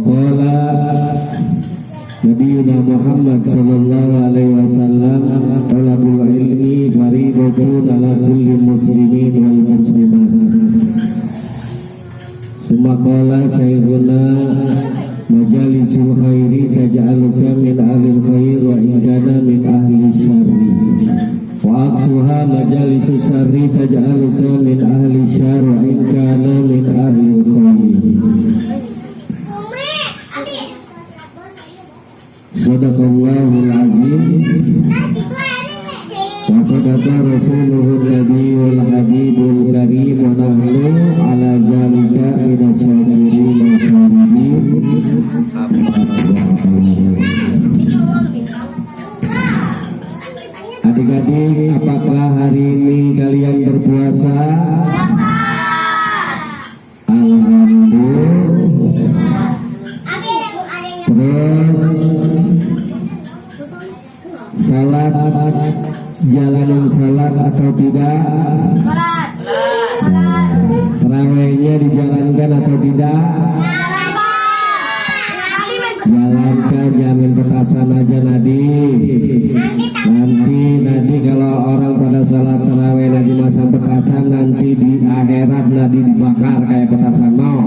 Waqala Nabiuna Muhammad sallallahu alaihi wasallam, talabul ilmi fariidatun ala kulli muslimin wal muslimat. Summa qala sayyiduna majalisul khairi taj'aluka min ahlil khair wa in kana min ahli syarri wa aksuha majalisus syarri taj'aluka min ahli syarri wa in kana min ahli khair. Sadaqallahul azim wa sadaqa rasuluhun nabiyul habibul karim wa nahnu ala zalika minasyakirin wasyahidin. Adik-adik, apakah hari ini kalian berpuasa? Alhamdulillah. Terus salat, jalanin salat atau tidak? Tarawihnya dijalankan atau tidak? Jalankan, jangan petasan aja Nadi. Nanti kalau orang pada salat tarawih Nadi masang petasan, nanti di akhirat Nadi dibakar kayak petasan mau.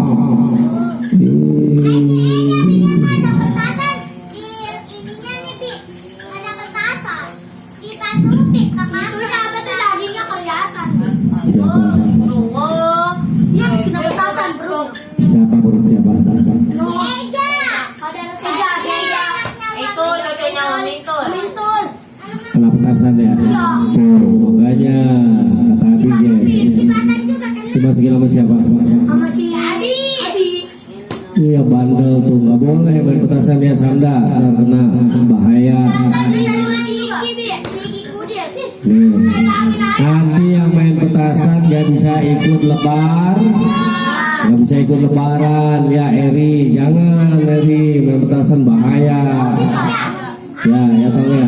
Siapa buruk siapa? Kena petasan ya? Tuh, makanya kata Abi dimasukin sama siapa? Sama si Abi. Iya bandel tuh, nggak boleh main petasan ya Sanda, karena bahaya. Nanti yang main petasan gak bisa ikut lebaran ya Eri, jangan Eri, main petasan bahaya ya tahu ya.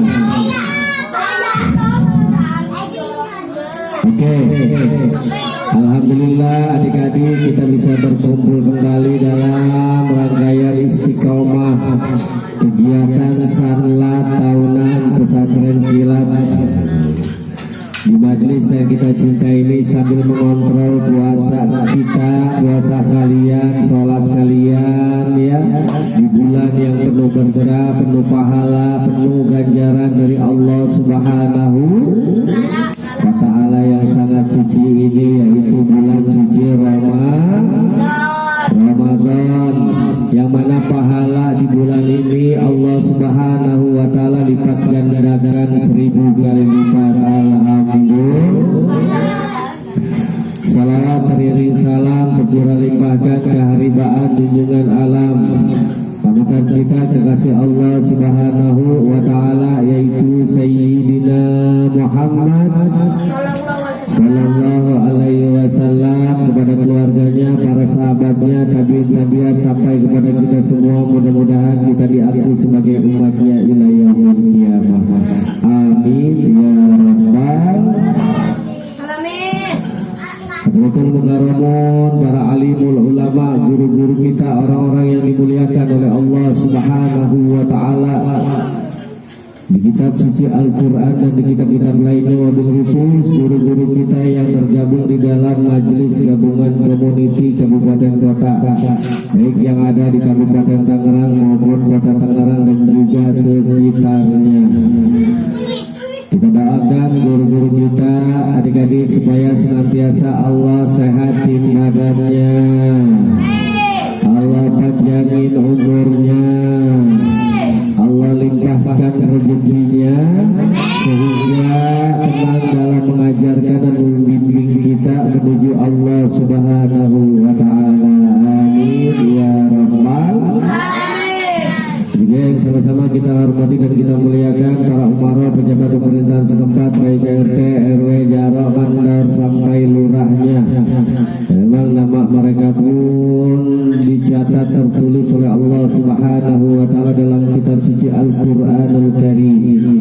Oke. Alhamdulillah adik-adik kita bisa berkumpul kembali dalam rangkaian istiqomah kegiatan salat tahunan pesantren kilat di majelis yang kita cinta ini, sambil mengontrol puasa kita, puasa kalian, sholat kalian ya, di bulan yang penuh berkah, penuh pahala, penuh ganjaran dari Allah Subhanahu wa Ta'ala yang sangat suci ini, yaitu bulan suci Ramadan, yang mana pahala di bulan ini Allah Subhanahu wa Ta'ala lipat gandakan 1000 kali lipat. Alhamdulillah. Salawat teriring salam tercurah limpahkan keharibaan junjungan alam panutan kita kekasih Allah Subhanahu wa Ta'ala, yaitu Sayyidina Muhammad Sallallahu alaihi wasallam, kepada keluarganya, para sahabatnya, tabi'in sampai kepada kita semua. Mudah-mudahan kita diakui sebagai umatnya ila yaumil qiyamah. Amin ya rabbal alamin. Betul mukarramun, para alimul ulama, guru-guru kita, orang-orang yang dimuliakan oleh Allah Subhanahu wa Ta'ala di kitab suci Al-Quran dan di kitab-kitab lainnya, wabil khusus guru-guru kita yang tergabung di dalam majelis gabungan community Kabupaten Kota, baik yang ada di Kabupaten Tangerang maupun Kota Tangerang dan juga sekitarnya. Kita doakan guru-guru kita, adik-adik, supaya senantiasa Allah sehatin badannya, Allah panjangin umurnya, Allah limpahkan rezekinya, sehingga tenang dalam mengajarkan dan membimbing kita menuju Allah Subhanahu wa Ta'ala. Amin ya rabbal alamin. Juga yang sama-sama kita hormati dan kita muliakan para umarah, pejabat pemerintahan setempat, baik RT, RW, jarak, mandar sampai lurahnya. Memang nama mereka pun dicatat tertulis oleh Allah Subhanahu wa Ta'ala dalam kitab suci Al-Quranul Karim.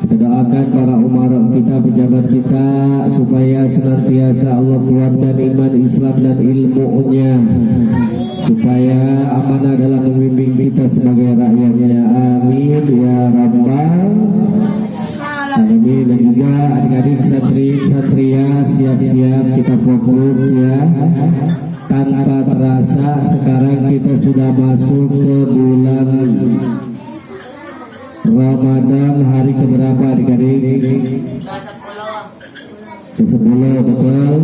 Kita doakan para umarah kita, pejabat kita, supaya senantiasa Allah kuatkan iman Islam dan ilmunya, supaya amanah dalam membimbing kita sebagai rakyatnya. Amin ya rabbal alamin. Dan juga adik-adik satria siap-siap kita fokus ya. Tanpa terasa sekarang kita sudah masuk ke bulan Ramadan. Hari keberapa adik-adik? Ke-10, betul.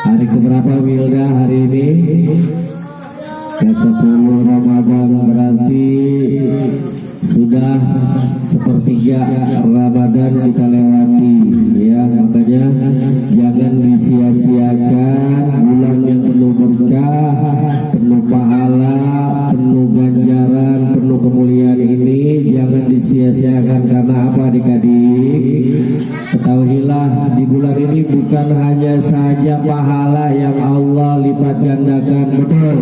Hari keberapa Wilda hari ini? Ke-10 Ramadan, berarti sudah sepertiga Ramadan kita lewati ya. Makanya jangan disia-siakan bulan yang penuh berkah, penuh pahala, penuh ganjaran, penuh kemuliaan ini. Jangan disia-siakan. Karena apa adik-adik? Ketahuilah di bulan ini bukan hanya saja pahala yang Allah lipat gandakan, betul,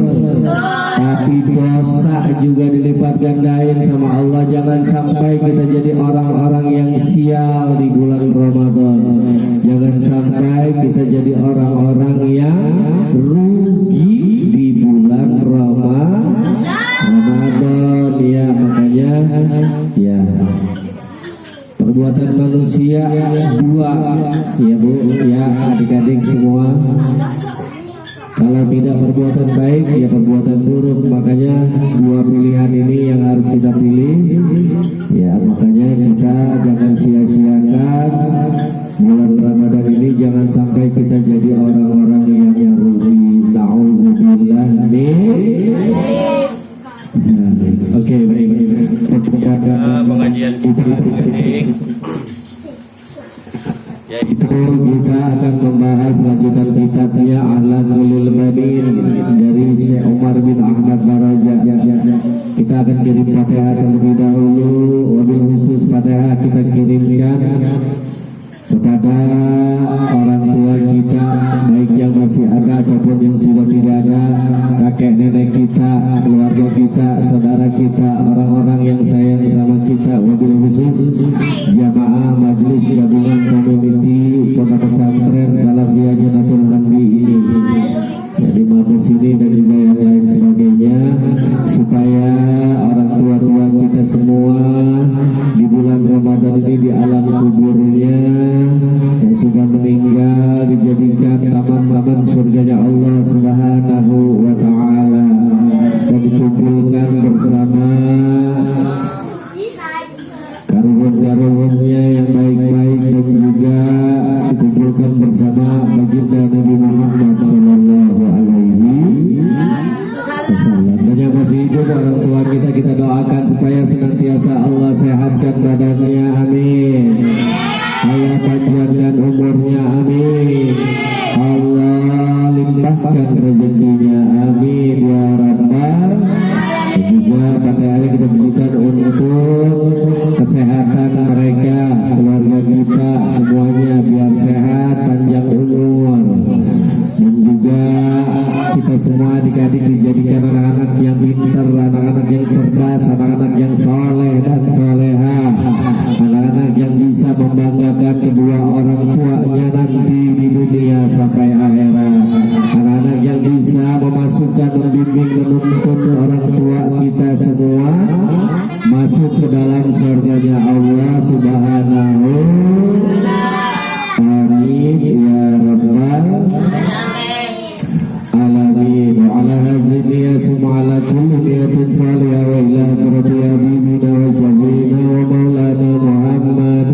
tapi dosa juga dilipat gandain sama Allah. Jangan sampai kita jadi orang-orang yang sial di bulan Ramadan. Jangan sampai kita jadi orang-orang yang rugi di bulan Ramadan ya. Makanya ya, perbuatan manusia dua ya Bu ya, adik-adik semua. Kalau tidak perbuatan baik ya perbuatan buruk. Makanya dua pilihan ini yang harus kita pilih ya. Makanya kita jangan sia-siakan bulan Ramadan ini. Jangan sampai kita jadi orang-orang yang rugi. Nauzubillah min. Oke, baik. Pengajian kita adik-adik yaitu kita akan membahas lanjutan kitabnya Ahlanul Badin dari Syekh Umar bin Ahmad Baraja. Kita akan kirim Fatihah terlebih dahulu. Wabil khusus Fatihah kita kirimkan kepada orang tua kita, baik yang masih ada ataupun yang sudah tidak ada, kakek nenek kita, keluarga kita, saudara kita, orang-orang yang sayang sama kita. Wabil khusus jamaah majelis gabungan community Pondok Pesantren Salafiyah Jannatul Handi ini ya, di Mabes ini dan juga yang lain sebagainya, supaya orang tua-tua kita semua di bulan Ramadan ini di alam kuburnya yang sudah meninggal dijadikan taman-taman surganya Allah Subhanahu wa ta'ala, dan dikumpulkan bersama karun-karunnya yang baik-baik, dan juga dikumpulkan bersama baginda Nabi Muhammad sallallahu alaihi wasallam. Dan yang masih hidup orang tua kita doakan supaya senantiasa Allah sehatkan badannya, amin. Allah panjangkan umurnya, amin. Allah limpahkan rezekinya, amin ya rabbal. Dan juga Fatihah kita berikan untuk kesehatan mereka, keluarga kita semuanya, biar sehat, panjang umur. Dan juga kita semua adik-adik dijadikan anak-anak yang pintar, anak-anak yang cerdas, anak-anak yang soleh dan soleha, anak-anak yang bisa membanggakan kedua orang tuanya nanti di dunia sampai akhirat, anak-anak yang bisa memasukkan, membimbing, menuntun orang tua kita semua masuk ke dalam surganya Allah Subhanahu. Amin ya rabbal alamin. Wa ala hadhihi ya ala kulli niyatin salihah wa ila hadrati habibina wa sayyidina wa maulana Muhammad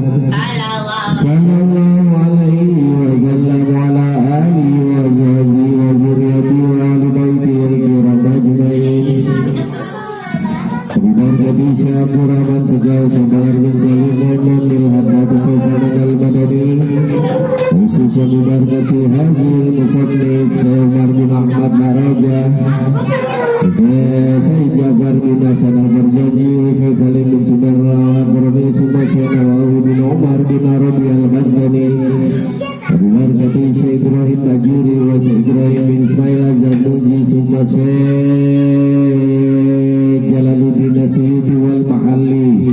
sallallahu alaihi wa sallam wa ala alihi wa sahbihi wa dzurriyyatihi wa ali baitihi al-kiram ajmain. Jadi Syabur Rahman sejauh Sabar bin Salim Muhammad bil Haddad Saisaman al-Badani khususnya diberkati Haji Musannif Syekh Umar bin Ahmad Baraja, Syekh Jafar bin Hasan al-Marjani, Syekh Salim bin Subair al-Hadrami, Syekh Nawawi bin Umar bin Arabi al-Badani, diberkati Syekh Ibrahim Tajuri wa Syekh Ibrahim bin Ismail al-Zanuji, Syekh Jalaluddin Nasyidi wal Mahalli,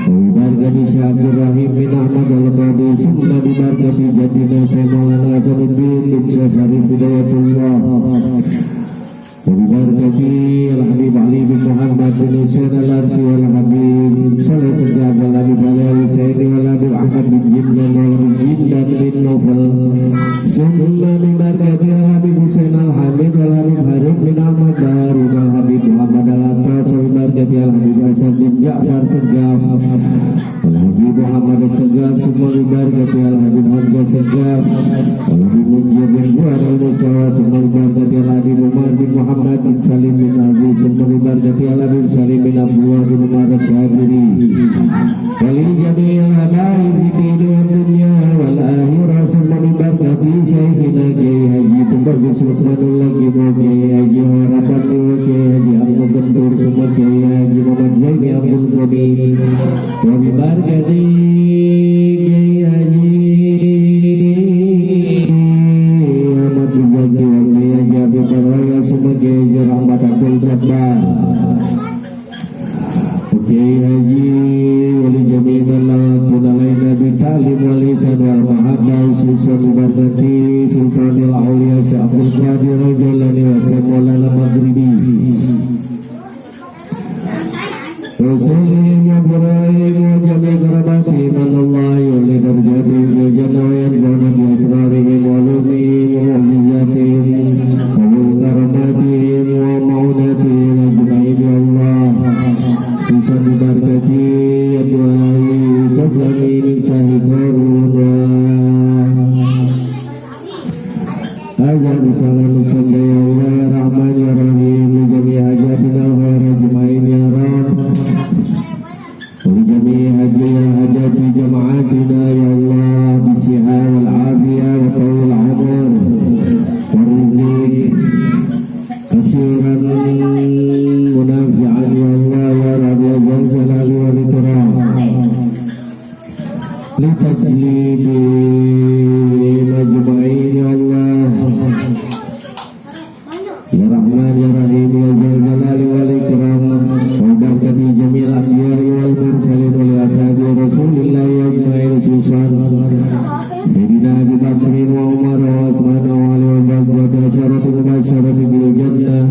diberkati Syekh Abdul Rahim bin Ahmad al-Qadi, Sunnah diberkati Jatina Syekh Maulana Hasanuddin bin Syekh Syarif Hidayatullah, وببركة الحبيب علي بن محمد بن حسين الأرسي والحبيب صلى سجاب والحبيب علي حسين والحبيب أحمد بن جنان والحبيب جنان بن نوفل ثم ببركة الحبيب حسين الحميد والحبيب حارث بن أحمد بهاري والحبيب محمد العطاس وببركة الحبيب حسن بن جعفر سجاب والحبيب محمد السجاب ثم ببركة الحبيب حمزة سجاب والحبيب منجر بن فؤاد المساواة ثم ببركة الحبيب عمر بن محمد بن سليم بن أبي ثم ببركة الحبيب سليم بن عبد الله بن عمر الشاذلي ولجميع الحبايب في الدين والدنيا والآخرة ثم ببركة شيخنا كي Haji Tumbak Sultanullah Kiai Haji Harapan Kiai Haji Abdul Gentur semua Kiai Haji Muhammad Zaini Abdul Ghani wa bibarakati Kiai Haji Ahmad Zaki wa Kiai Haji Abdul Raya semua Kiai Haji Rahmat Abdul Jabbar Kiai Haji wali jami' malatun alaina bitalim walisan wal mahabbah sultan bibarakati sultanil aulia Syekh Abdul Qadir Al-Jalani wa Sayyidina Madridi Rasulih wa Ibrahim wa jami' karabati manallahi wa li darjati fil jannah wa yanbuna bi asrarihim wa ulumihim wa mu'jizatihim wa karamatihim wa ma'unatihim ajma'in ya Allah Sisa bibarakati ya du'ai kasami mintahi karuna Ajab salam sanda ya Allah ya Rahman ya Rahim li jami hajatina khair ajma'in ya Rabb li jami hajati jama'atina ya Allah bisiha wal afiyah wa tawil umur wa rizq kasiran munafi'an ya Allah ya Rabb ya Jal Jalali wal Ikram li tajlibi majma'in ya Allah ya Rahman ya Rahim ya Jal Jalali wal Ikram wa barakati jamil anbiya'i wal mursalin wa li ashabi Rasulillah ya ajma'in susan Sayyidina Abu Bakrin wa Umar wa Osman wa Ali wa barakati asyarati mubasyarati bil jannah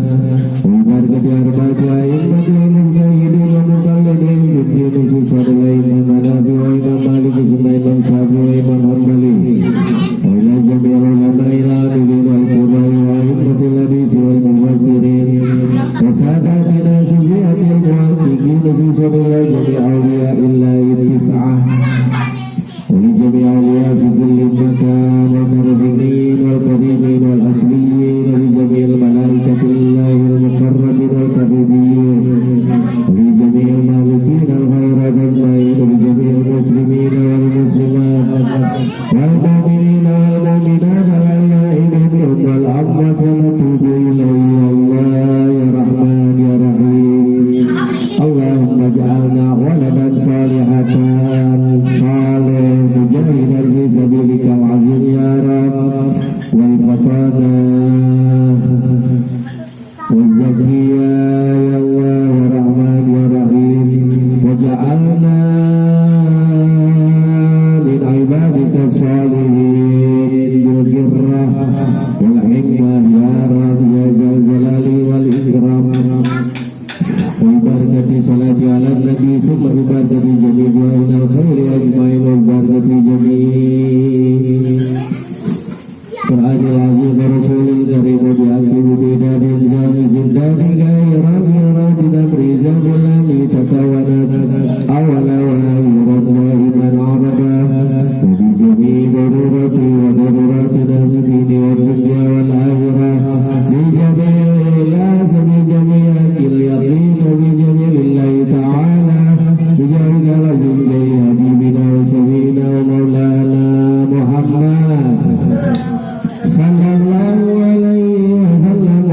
wa barakati arba'ati a'immati al-mujtahidin wa muqallidin bid-din susan wa Imam Hanafi wa Imam Malik wa Imam Syafi'i wa Imam Hanbali wa ila jami'il ulama'i al-amilin wal qurra'i wa a'immatil hadisi wal mufassirin wa sadatina syufi'atil muhaqqiqin susan ila jami'il awliya illa ittis'ah ولجميع أولياء في كل مكان والمرحمين والقريبين والأصليين ولجميع الملائكة الله المقربين والكريمين ولجميع المالكين الخيرات أجمعين ولجميع المسلمين والمسلمات والمؤمنين والمؤمنات الأحياء منهم والأموات ونتوب إليه الله يا رحمن يا رحيم اللهم اجعلنا ولدا صالحا صالح مجاهدا في سبيلك العظيم يا رب والفتانا والزكية يا الله يا رحمن يا رحيم وجعلنا من عبادك الصالحين بالبر والحكمة يا رب يا ذا الجلال والإكرام وبركة صلاة على النبي ثم ببركة جميع دعائنا الخير أجمعين وبركة جميع قرآن العظيم ورسول الكريم وبأكتب بداد جامع زندان غير راد نمري زمن تكونت أولا وآخرا دائما عبدا وبجميع ضرورتي وضروراتنا في الدين والدنيا والآخرة بجميع لازم جميع اليقين وبجميع الله تعالى بجميع لازم جاي حبيبنا وسيدنا ومولانا محمد صلى الله عليه وسلم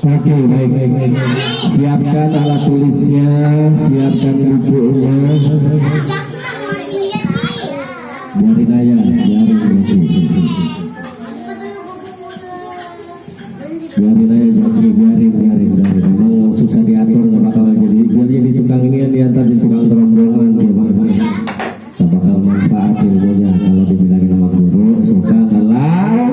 Oke, baik. Siapkan alat tulisnya, siapkan bukunya. Biarin aja, biarin. Memang susah diatur, nggak bakal jadi tukang ini kan diantar di tukang rombongan, gimana? Nggak bakal manfaat ilmunya kalau dibilangin sama guru, suka ngelawan.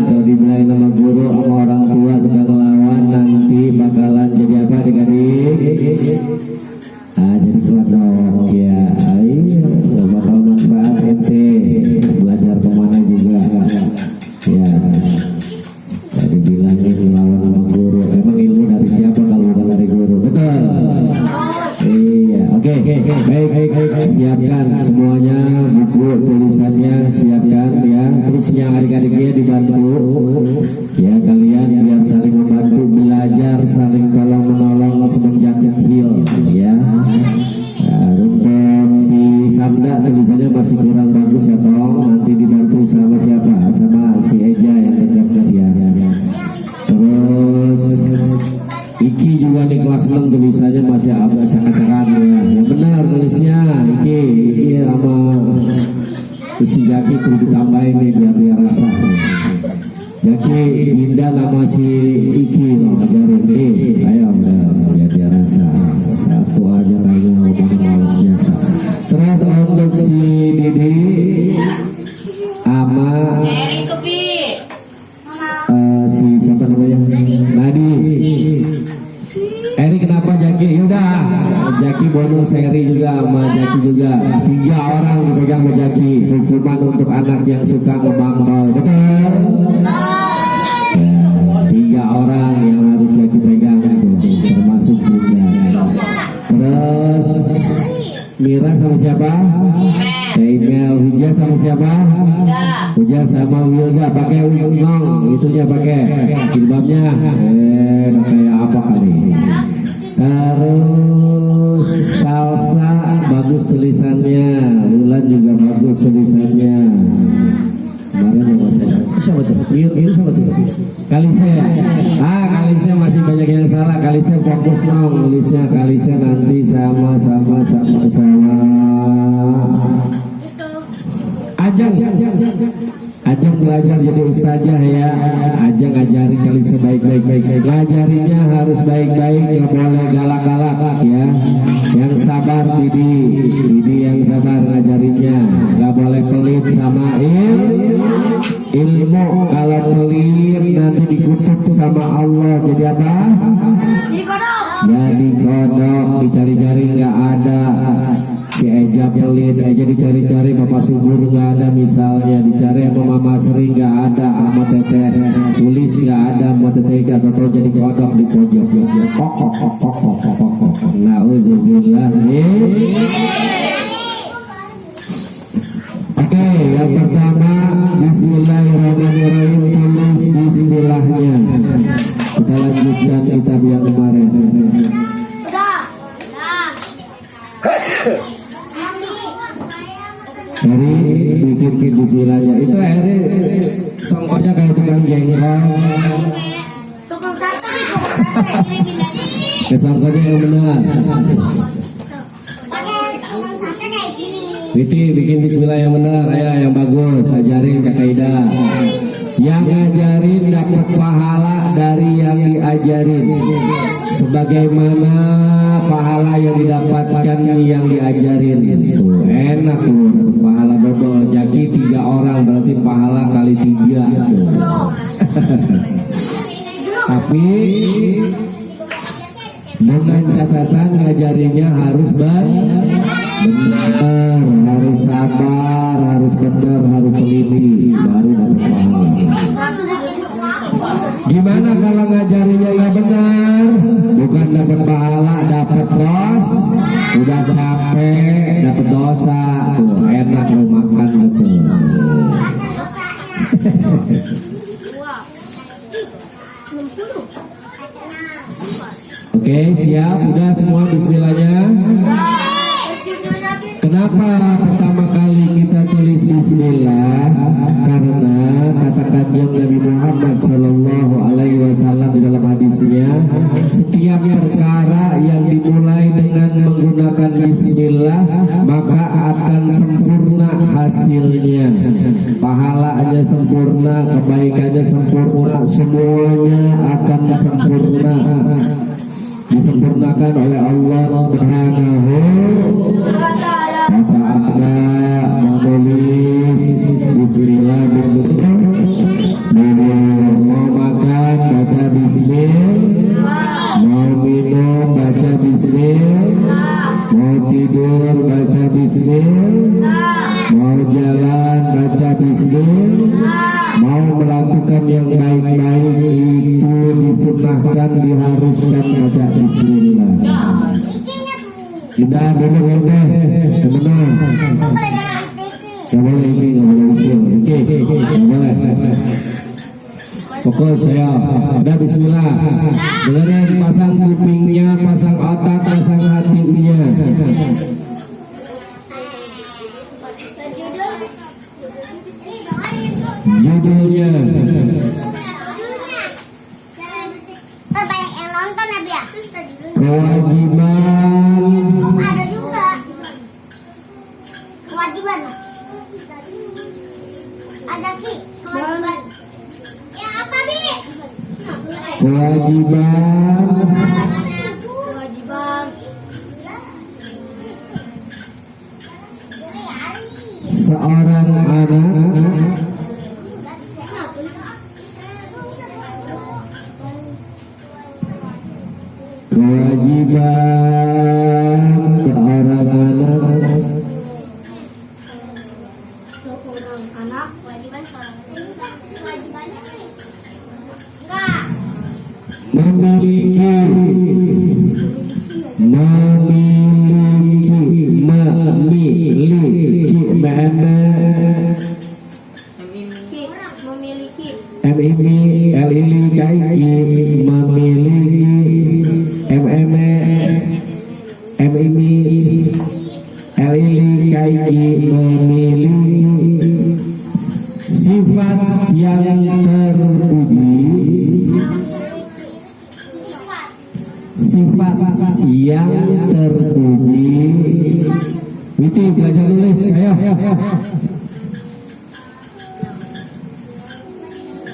Kalau dibilangin sama guru sama orang tua suka ngelawan, nanti bakalan jadi apa adik-adik? Jadi kodok ya. Iya, nggak bakal manfaat ente belajar kemana juga ya. Tadi bilangin ngelawan sama guru, emang ilmu dari siapa kalau bukan dari guru? Betul. Iya, oke. Baik. Siapkan semuanya, buku tulisannya siapkan ya. Terus yang adik-adiknya dibantu ya, kalian biar saling membantu belajar, saling tolong menolong semenjak kecil ya. Nah, untuk si Samda tulisannya masih kurang bagus ya, tolong nanti dibantu sama siapa? Sama si Eja yang dekat ya. Terus Iki juga di kelas 6 tulisannya masih agak cakap-cakapan ya. Yang benar tulisnya Iki sama si Jaki perlu ditambahin nih biar rasa. Jaki Dinda nama si Iki loh, ajarin nih. Ayo biar rasa. Satu aja lagi ngomong malesnya. Terus untuk si Didi ama si siapa namanya? Nadi. Eri kenapa Jaki? Yaudah, Jaki bonus Eri juga sama Jaki juga. 3 orang dipegang sama Jaki. Hukuman untuk anak yang suka ngebangkol, betul? Ya, 3 orang yang harus Jaki pegang tuh, termasuk juga. Terus Mira sama siapa? Email. Huja sama siapa? Huja sama Wilga. Pakai nong itunya, pakai jilbabnya. Kayak apa kali? Terus Salsa bagus tulisannya, Bulan juga bagus tulisannya. Kemarin yang masih sama Kalisa. Kalisa masih banyak yang salah. Kalisa fokus nong tulisnya. Kalisa nanti sama. Ajang belajar jadi ustazah ya. Ajang ngajarin Kalisa baik-baik. Ngajarinnya harus baik-baik, nggak boleh galak-galak ya. Yang sabar Didi yang sabar ngajarinnya. Nggak boleh pelit sama ilmu. Kalau pelit nanti dikutuk sama Allah. Jadi apa? Jadi kodok, dicari-cari nggak ada. Si Eja pelit, Eja dicari-cari, Bapak Subur nggak ada misalnya, dicari sama Mama Sri nggak ada, sama Teteh tulis nggak ada, sama Teteh atau jadi kodok di pojok. Nauzubillah. Oke, yang pertama Bismillahirrahmanirrahim, tulis bismillahnya. Kita lanjutkan kitab yang kemarin. Eri bikin bismillahnya. Itu Eri songkonya kayak tukang jengkol. Tukang sate nih. Songkonya yang benar. Tukang sate kayak gini. Witi bikin bismillah yang benar, yang bagus. Ajarin Kak Aida. Yang ngajarin dapat pahala dari yang diajarin. Sebagaimana pahala yang didapatkan yang diajarin. Tuh enak tuh, pahala double. Jaki 3 orang berarti pahala kali 3 tuh. Tapi dengan catatan ngajarinya harus benar, harus sabar, harus benar, harus teliti, baru dapat pahala. Gimana kalau ngajarinya nggak benar? Bukan dapat pahala, dapat dos. Udah capek, dapat dosa. Tuh enak lu makan betul. Oke, siap? Udah semua bismillahnya? Kenapa pertama kali kita tulis bismillah? Karena kata kajian Nabi Muhammad SAW Alaihi Wasallam di dalam hadisnya, setiap perkara yang dimulai dengan menggunakan Bismillah maka akan sempurna hasilnya, pahalanya sempurna, kebaikannya sempurna, semuanya akan sempurna, disempurnakan oleh Allah Subhanahu wa ta'ala. Menulis Bismillah, mau makan baca Bismillah, mau minum baca Bismillah, mau tidur baca Bismillah, mau jalan baca Bismillah, mau melakukan yang baik-baik itu disunahkan, diharuskan baca Bismillah. Tidak boleh teman-teman. Gak boleh ini, gak boleh usul. Oke, gak boleh. Pokok saya udah Bismillah. Dengerin, pasang kupingnya, pasang otak, pasang hatinya. Judulnya banyak yang nonton ya biar kewajiban. ada juga kewajiban ada Ki kewajiban ya apa Bi Kewajiban seorang anak seorang anak kewajiban seorang anak kewajibannya nih enggak memiliki memiliki sifat yang terpuji, sifat yang terpuji. Witi belajar nulis, ayo.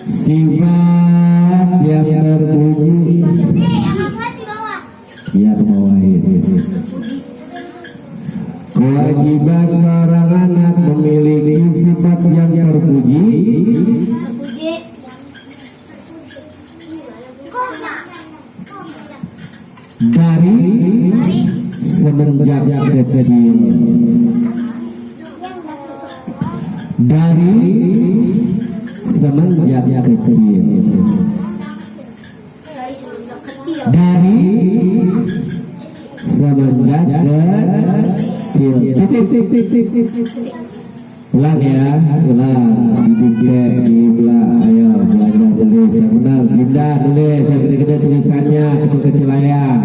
Sifat yang terpuji. Ya, ke bawah ini. Kewajiban seorang anak memiliki sifat yang terpuji dari semenjak kecil. Dari semenjak kecil. Dari semenjak kecil. Ulang ya, ulang. Dididik, ayo belajar tulis yang benar. Dinda tulis yang gede-gede tulisannya, kecil-kecil aja.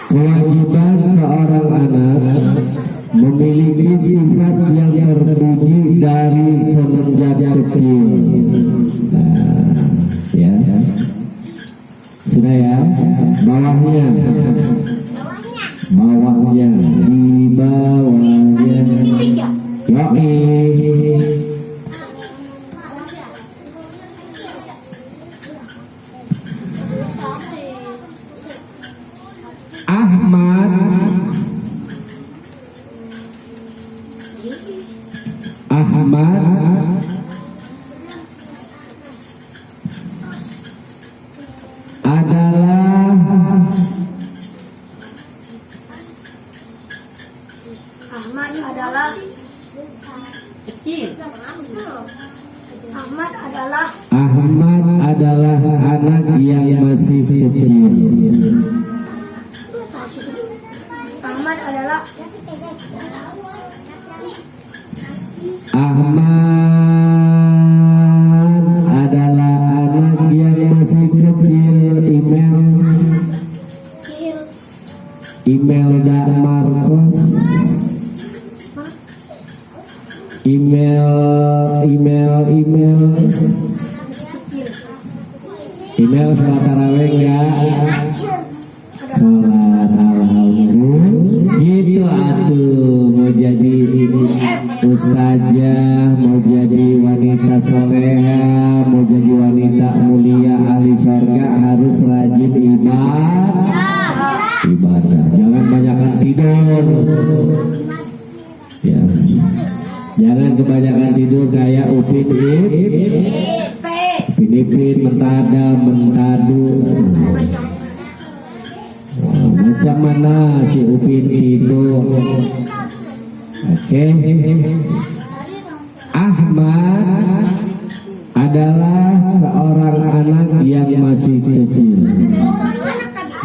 Kewajiban seorang anak memiliki sifat yang terpuji dari semenjak kecil. Nah, ya. Sudah ya, bawahnya, di bawahnya, yoi. Ahmad adalah kecil. Ahmad adalah anak yang masih kecil. Ahmad adalah anak yang masih kecil. Imelda Marcos, email salat tarawih enggak? Salat alhamdulillah. Gitu atuh, mau jadi ustazah, mau jadi wanita soleha, mau jadi wanita mulia ahli surga harus rajin ibadah. Jangan banyakan tidur. Ya. Jangan kebanyakan tidur kayak Upin mentadu. Macam mana si Upin itu? Oke. Ahmad adalah seorang anak yang masih kecil.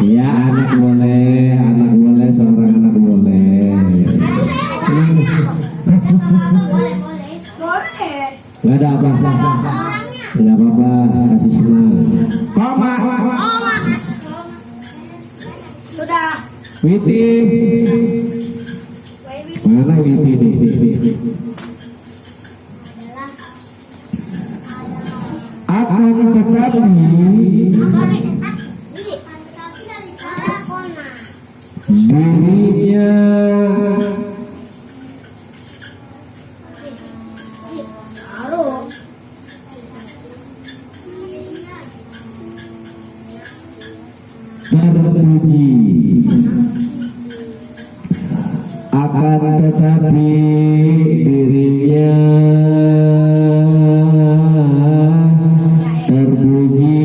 Ya, anak boleh, seorang anak boleh. Gak ada apa-apa, gak apa-apa, kasih senang. Koma. Sudah. Witi. Mana Witi nih? Akan tetapi dirinya terpuji, akan tetapi dirinya terpuji,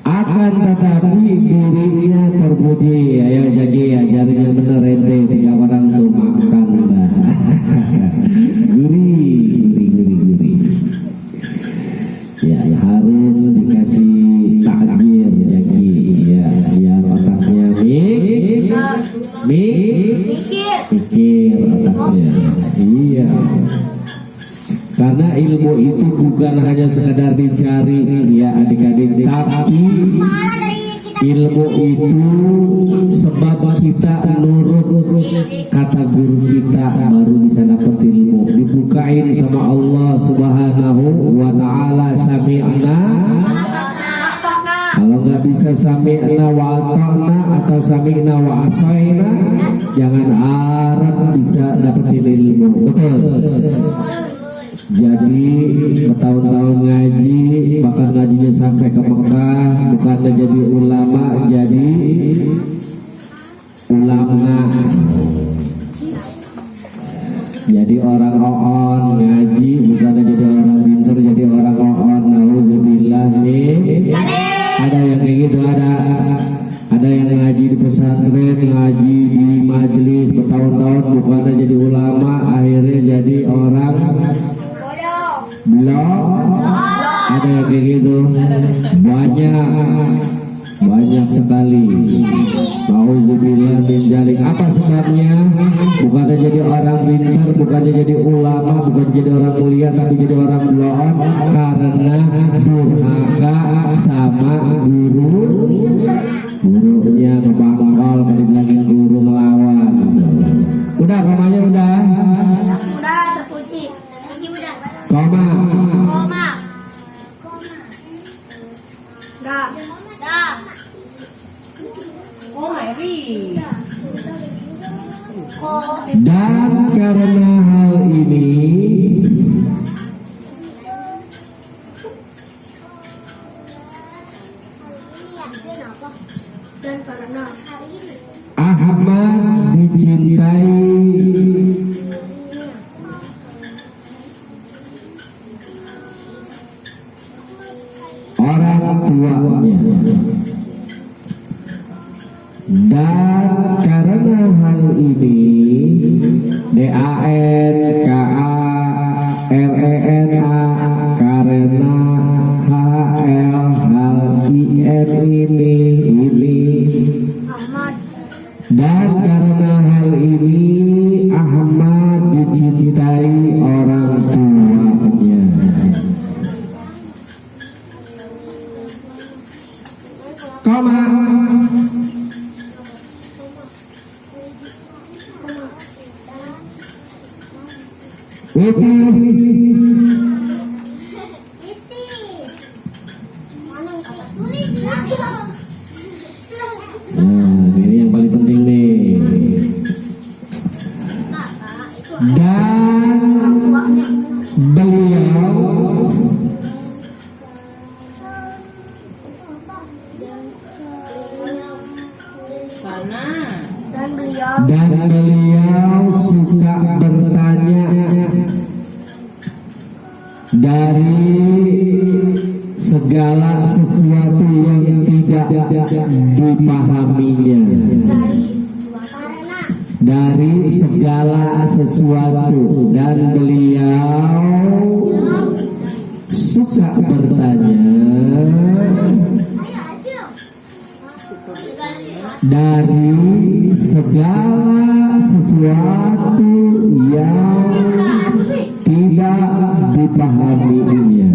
akan tetapi dirinya terpuji. Ayo jadi ajarin yang bener ente, tiap orang tuh makan dah. Gurih. Ya harus dikasih takjil jadi ya biar otaknya mikir otaknya. Iya. Karena ilmu itu bukan hanya sekedar dicari ya adik-adik, tapi ilmu itu sebab kita nurut kata guru kita baru bisa dapat ilmu. Dibukain sama Allah Subhanahu wa ta'ala sami'na. Kalau nggak bisa sami'na wa ata'na atau sami'na wa asaina, jangan harap bisa dapetin ilmu. Betul. Jadi bertahun-tahun ngaji, bahkan ngajinya sampai ke Mekah, bukannya jadi ulama, jadi ulama. Jadi orang on ngaji, bukannya jadi orang pintar, jadi orang on. Nauzubillah nih. Ada yang kayak gitu, ada yang ngaji di pesantren, ngaji di majelis bertahun-tahun, bukannya jadi ulama, akhirnya jadi orang belum. Ada yang kayak gitu, banyak sekali. Nauzubillah min dzalik. Apa sebabnya? Bukannya jadi orang pintar, bukannya jadi ulama, bukan jadi orang mulia, tapi jadi orang belum. Karena durhaka sama gurunya ngebangkol, kalau dibilangin guru ngelawan. Udah komanya udah terpuji. Koma. Dah. Oh, Mary. Dan karena hal ini Ahmad dicintai orang tuanya, dan karena hal ini DANKARENA karena HLHIN ini dan karena hal ini Ahmad dicintai orang tuanya. Koma. Witi. Nah, ini yang paling penting nih. Dan beliau suka bertanya dari segala sesuatu yang tidak dipahaminya, dari segala sesuatu, dan beliau suka bertanya dari segala sesuatu yang tidak dipahaminya.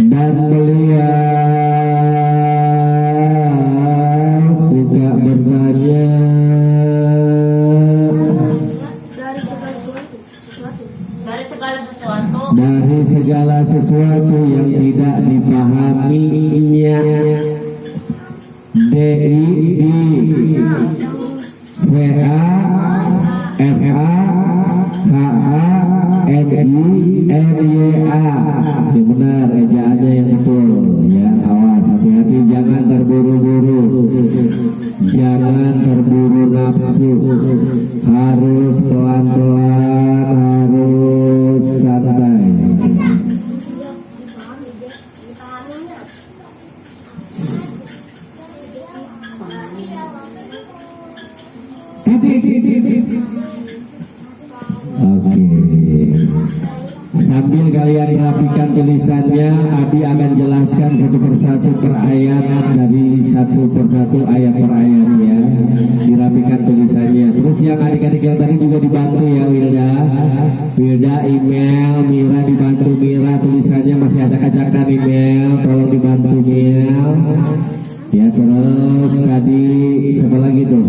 Dan beliau suka bertanya dari segala sesuatu yang tidak dipahaminya. DID WA FA HA MI MYA. Yang benar, ejaannya yang betul ya. Awas, hati-hati, jangan terburu-buru, jangan terburu nafsu, harus pelan-pelan, harus santai. Oke. Sambil kalian rapikan tulisannya, Abi akan jelaskan satu persatu per ayat, dari satu persatu ayat per ayat ya. Dirapikan tulisannya. Terus yang adik-adik yang tadi juga dibantu ya, Wilda email, Mira dibantu, Mira tulisannya masih acak-acakan email, tolong dibantu email. Ya, terus tadi siapa lagi tuh?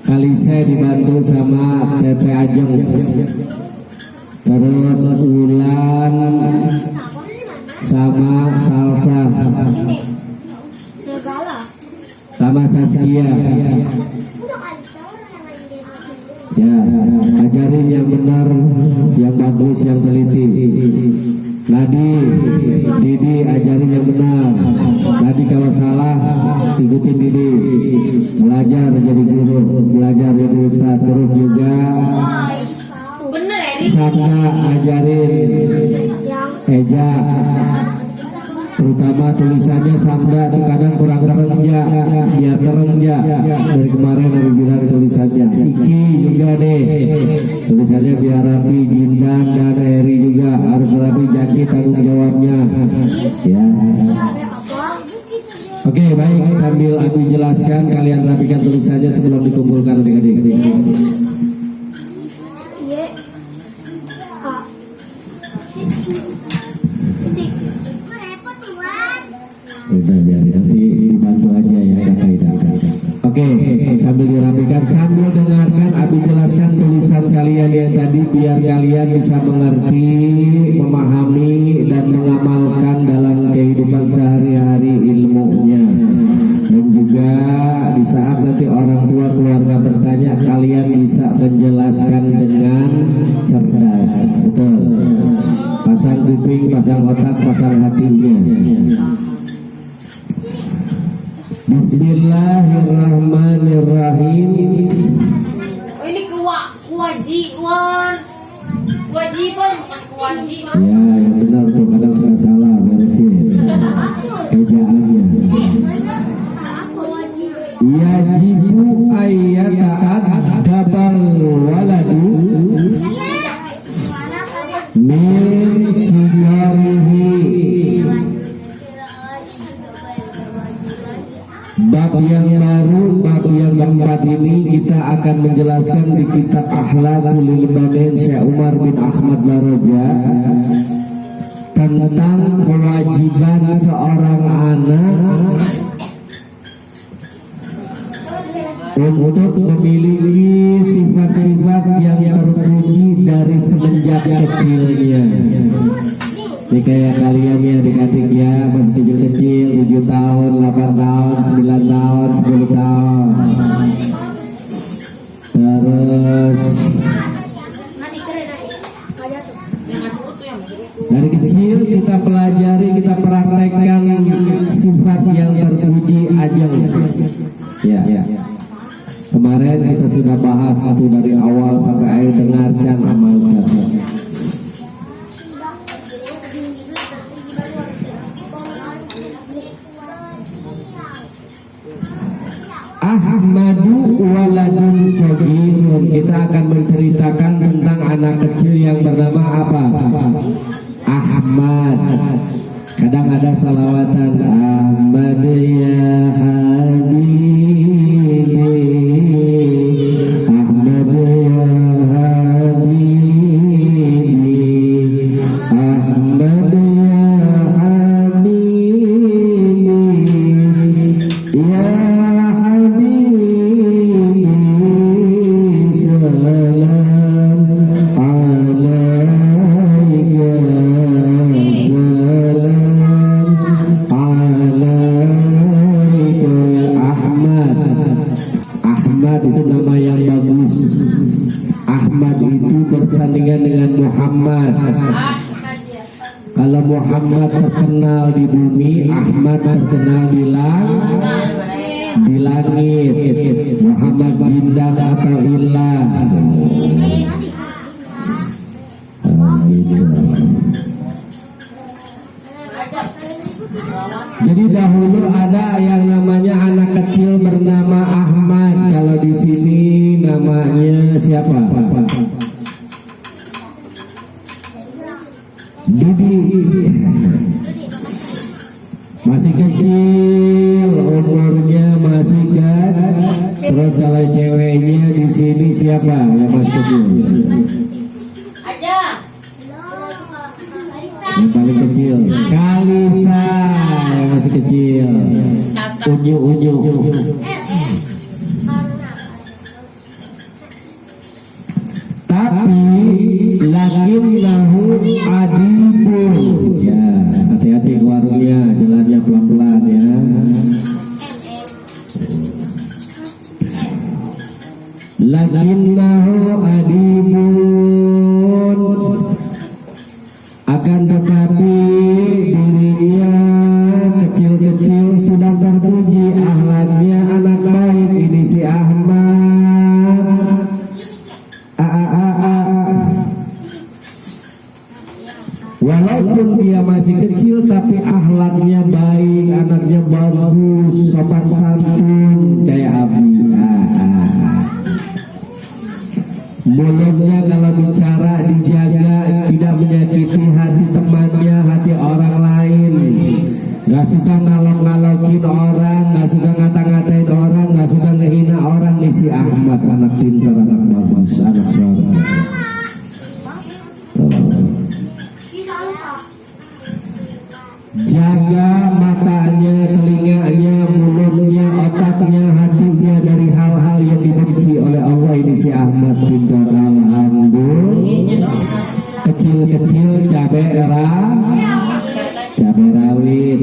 Kalisa dibantu sama TP Ajeng. Terus Wulan sama Salsa sama Saskia. Ya, ajarin yang benar, yang bagus, yang teliti. Nadi, Didi ajarin yang benar. Nadi kalau salah ikutin Didi. Belajar jadi guru, belajar jadi ustaz. Terus juga Saka ajarin Eja, terutama tulisannya Sanda tuh kadang kurang keren ya, biar keren ya. Dari kemarin Nabi bilang tulisannya. Iki juga deh, tulisannya biar rapi. Jindan dan Eri juga harus rapi, jadi tanggung jawabnya ya. Oke, baik, sambil aku jelaskan kalian rapikan tulisannya sebelum dikumpulkan adik-adik. Udah, biar nanti dibantu aja ya kakak. Oke, sambil dirapikan, sambil dengarkan Abi jelaskan tulisan kalian yang tadi, biar kalian bisa mengerti, memahami, dan mengamalkan dalam kehidupan sehari-hari ilmunya. Dan juga di saat nanti orang tua keluarga bertanya, kalian bisa menjelaskan dengan cerdas. Betul. Pasang kuping, pasang otak, pasang hatinya. Bismillahirrahmanirrahim. Oh, ini kewajiban, bukan kewajiban. Ya, yang benar tuh, kadang suka salah, beresin ejaannya. Yajibu ayyata'addabal waladu min sigarihi. Bab yang baru, bab yang keempat ini kita akan menjelaskan di kitab Akhlaqul Banin Syekh Umar bin Ahmad Baroja tentang kewajiban seorang anak untuk memiliki sifat-sifat yang terpuji dari semenjak kecilnya. Ini kayak kalian ya adik-adik ya, masih kecil-kecil, 7 tahun, 8 tahun, 9 tahun, 10 tahun. Terus dari kecil kita pelajari, kita praktekkan sifat yang terpuji aja. Ya. Kemarin kita sudah bahas itu dari awal sampai akhir, dengarkan, amalkan. Ahmadu waladun shogirun. Kita akan menceritakan tentang anak kecil yang bernama apa? Ahmad. Kadang ada salawatan Ahmad ya habibi, Ahmad ya habibi, Ahmad ya habibi, ya itu nama yang bagus. Ahmad itu bersandingan dengan Muhammad. Kalau Muhammad terkenal di bumi, Ahmad terkenal di langit. Muhammad jindan atau ilah. Jadi dahulu ada yang namanya anak kecil bernama Ahmad. Kalau di sini namanya siapa? Didi. Masih kecil, umurnya masih kan. Terus kalau ceweknya di sini siapa yang masih kecil? Yang paling kecil Kalisa, yang masih kecil. Unyu. Tapi lakinnahu adibun. Ya, hati-hati ke warungnya, jalannya pelan-pelan ya. Lakinnahu adibun, akan tetapi dirinya kecil-kecil sudah terpuji, akhlaknya anak baik. Ini si Ahmad. Walaupun dia masih kecil tapi akhlaknya baik, anaknya bagus, sopan santun kayak Abi. Mulutnya kalau bicara dijaga, tidak menyakiti hati temannya, hati orang lain. Gak suka ngalok-ngalokin orang, gak suka ngata-ngatain orang, gak suka ngehina orang. Nih si Ahmad, anak pintar, anak bagus, anak surga. Jaga matanya, telinganya, mulutnya, otaknya, hatinya dari hal-hal yang dibenci oleh Allah. Ini si Ahmad pintar. Alhamdulillah. Kecil-kecil cabai rawit.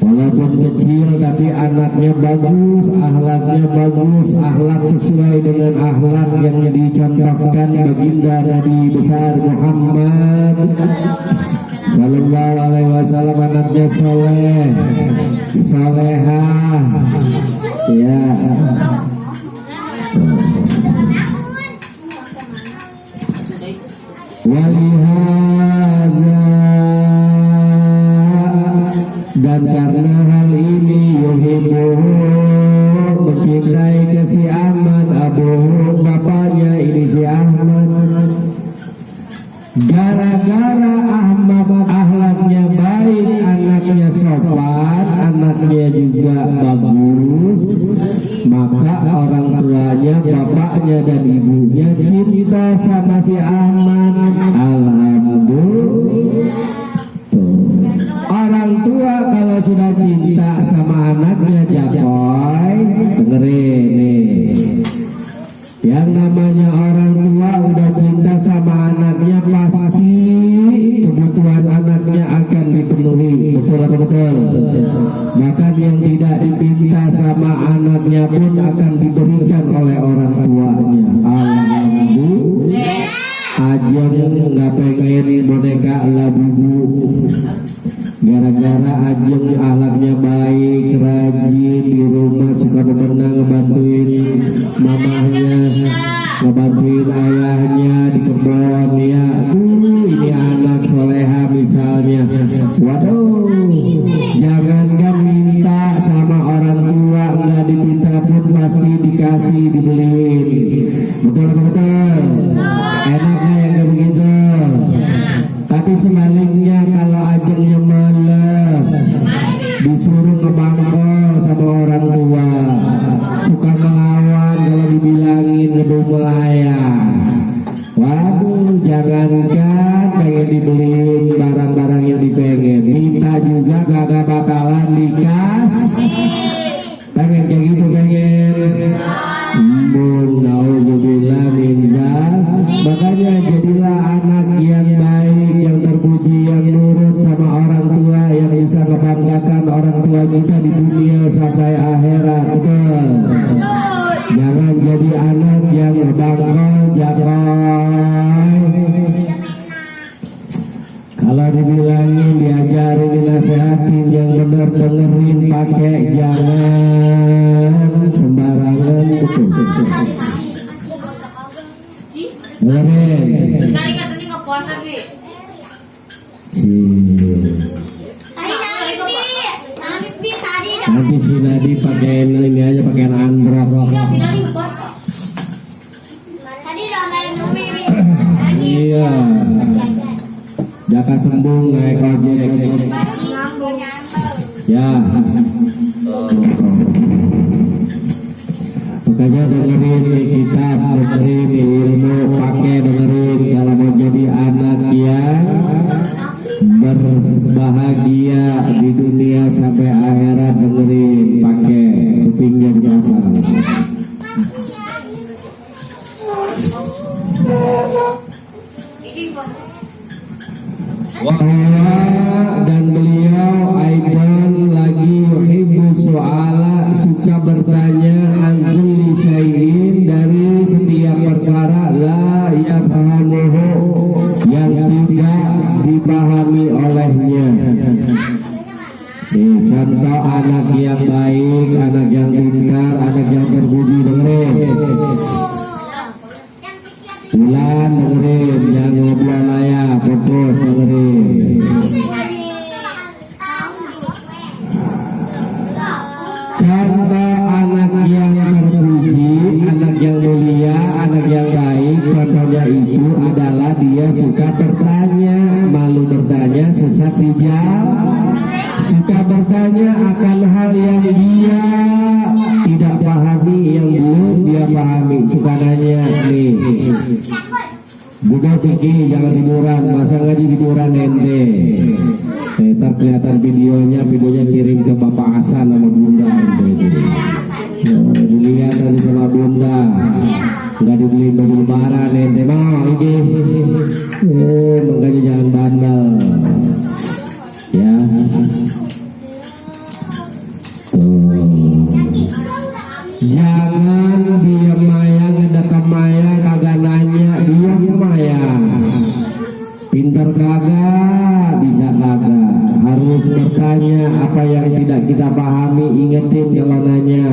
Walaupun kecil tapi anaknya bagus, akhlaknya bagus, akhlak sesuai dengan akhlak yang dicontohkan baginda Nabi besar Muhammad Sallallahu alaihi wasallam. Anaknya soleh, solehah, ya. Walihaza, dan karena hal ini yuhibbu, mencintai ke si Ahmad, abuhu, bapaknya ini si Ahmad. Gara-gara Ahmad akhlaknya baik, anaknya sopan, anaknya juga bagus, maka orang tuanya, bapaknya dan ibunya cinta sama si Ahmad. Alhamdulillah. Orang tua kalau sudah cinta sama anaknya, jakoy, dengerin nih, Yang namanya orang tua udah cinta sama anaknya, pasti kebutuhan anaknya akan dipenuhi. Betul apa betul? Bahkan yang tidak dipinta sama anaknya pun akan diberikan oleh orang tuanya. Alhamdulillah. Ajeng nggak pengen boneka Labubu, gara-gara Ajeng alatnya baik, rajin, di rumah suka bebenah, ngebantuin mamahnya, ngebantuin ayahnya di kebun. Ya ini anak soleha misalnya. Waduh, jangankan minta sama orang tua, nggak dipinta pun pasti dikasih, dibeliin. Betul apa betul? Enaknya yang kayak begitu. Tapi sebaliknya kalau Ajengnya males, disuruh ngebangkol sama orang tua, suka ngelawan kalau dibilangin gedung melayang. Waduh, jangankan pengen dibeliin barang-barang yang dipengen, minta juga kagak bakalan dikasih. Pengen kayak gitu, pengen. Nauzubillah min dzalik. Makanya jadilah anak yang baik, yang terpuji, yang nurut sama orang tua, yang bisa membanggakan orang tua kita di dunia sampai akhirat. Betul. Jangan jadi anak yang ngebangkol, jagoy. Kalau dibilangin, diajarin, dinasehatin, yang benar dengerin, pakai, jangan sembarangan. Betul. Dengerin. Tadi katanya nggak puasa, Bi. Nangis Bi tadi dah. Nanti si Nadi pakai ini aja, pakaian androk. Tadi nggak puasa. Tadi udah main Umi Bi. Iya. Jaka sembung naik ojek. Ngambung. Ya. Makanya dengerin kitab, dengerin ilmu, pakai, dengerin. Kalau mau jadi anak yang berbahagia di dunia sampai akhirat, dengerin, pakai, kupingnya nyasar. Ini gua. Wahwa dan beliau aidan lagi yuhibbu su'ala, suka bertanya an kulli syai'in, dari setiap perkara la yafhamuhu, yang tidak dipahami olehnya. Contoh anak yang baik, anak yang pintar, anak yang terpuji, dengerin. Bulan dengerin, jangan ngobrol ayah, fokus dengerin. Contoh anak yang terpuji, anak yang mulia, anak yang baik, contohnya itu adalah dia suka bertanya, malu bertanya, sesat hijau, suka bertanya akan hal yang dia tidak pahami, yang belum dia pahami, suka nanya nih. Budak Tiki, jangan tiduran, masa ngaji tiduran ente. Ntar kelihatan videonya kirim ke Bapak Hasan sama Bunda ente. Dilihat tadi sama Bunda, nggak dibeliin baju lebaran ente mau ini. Makanya jangan bandel. Ya. Jangan diam maya, ngedekam maya, kagak nanya, diam maya. Pintar kagak, bisa kagak. Harus bertanya, apa yang tidak kita pahami, ingetin kalau nanya.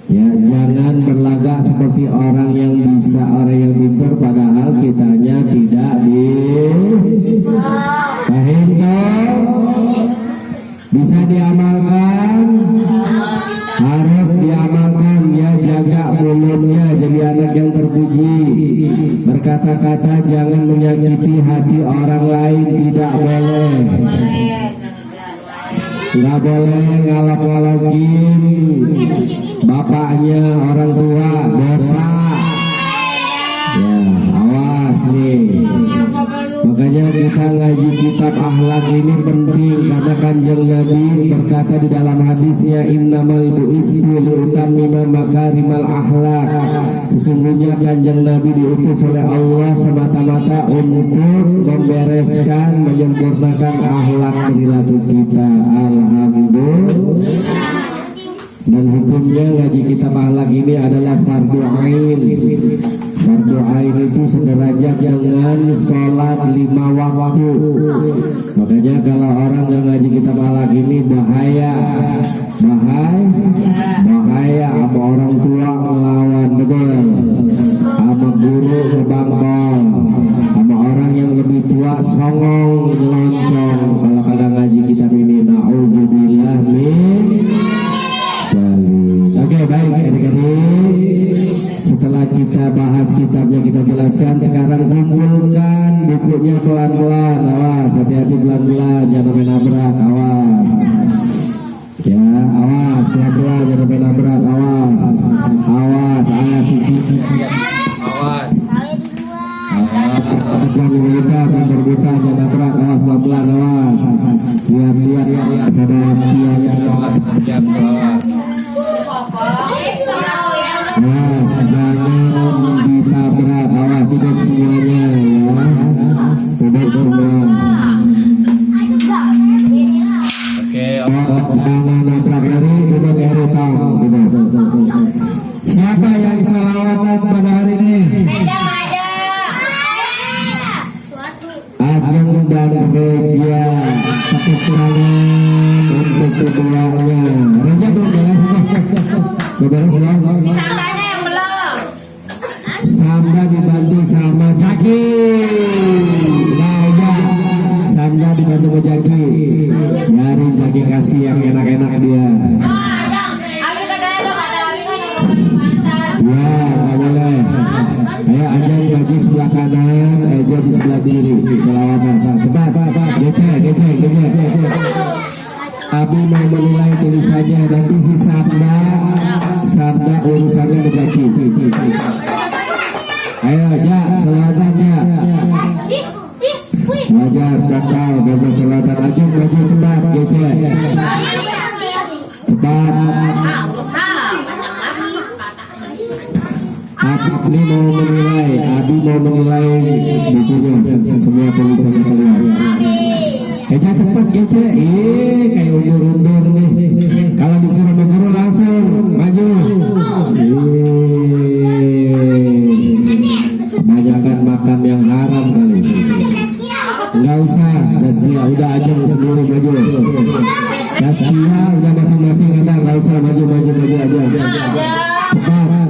Ya, jangan berlagak seperti orang yang bisa, orang yang pintar, padahal kitanya tidak bisa. Paham toh? Bisa diamalkan? Harus diamalkan. Ya, jaga mulutnya, jadi anak yang terpuji. Berkata-kata jangan menyakiti hati orang lain, tidak boleh. Nggak boleh ngalap-ngalakin bapaknya, orang tua, dosa. Ya, awas nih. Makanya kita kita ngaji kitab akhlak ini penting karena Kanjeng Nabi berkata di dalam hadisnya, innamal bu'istu liutammima makarimal akhlak. Sesungguhnya Kanjeng Nabi diutus oleh Allah semata-mata untuk membereskan, menyempurnakan akhlak perilaku kita. Alhamdulillah. Dan hukumnya ngaji kitab akhlak ini adalah fardu ain. Fardu ain itu sederajat dengan sholat 5 waktu. Makanya kalau orang yang ngaji kitab akhlak ini bahaya sama orang tua melawan, betul, sama guru ngebangkol, sama orang yang lebih tua songong nyeloncong. Kalau kadang ngaji kitab ini, na'udzubillah min. Oke, baik adik-adik, setelah kita bahas kitabnya, kita jelaskan, sekarang kumpulkan bukunya pelan-pelan. Awas, hati-hati pelan-pelan, jangan sampai nabrak. Awas ya, awas pelan-pelan, jangan sampai nabrak. Awas Cici, awas jangan berbuka, jangan nabrak. Awas pelan-pelan, awas, lihat saudara yang jangan ditabrak. Awas, tidak semuanya ya, tidak semua. Oke, jangan nabrak. Dari tahu. Siapa yang salawatan pada hari ini? Ajeng dan Regia, tepuk tangan untuk keduanya. Regia belum beres, Sambanya yang belum. Samda dibantu sama Jaki. Nah, Samda dibantu sama Jaki. Nyari Jaki kasih yang enak-enak dia. Ya, nggak boleh. Ayo Anja Jaki sebelah kanan, Eja di sebelah kiri. Selawatan. Cepat, gece. Abi mau menilai tulisannya, nanti si Sabda urusannya Jaki. Ayo Ja, selawatan ya. Wajar bakal selawatan. Ajun maju cepat, gece. Cepat. Abi mau menilai bukunya, semua tulisannya keluar. Eja cepat gece, kayak undur-undur nih. Kalau disuruh guru langsung maju. Kebanyakan makan yang haram kali. Enggak usah, Daskia udah aja sendiri maju. Daskia udah masing-masing ada, enggak usah maju aja. Cepat.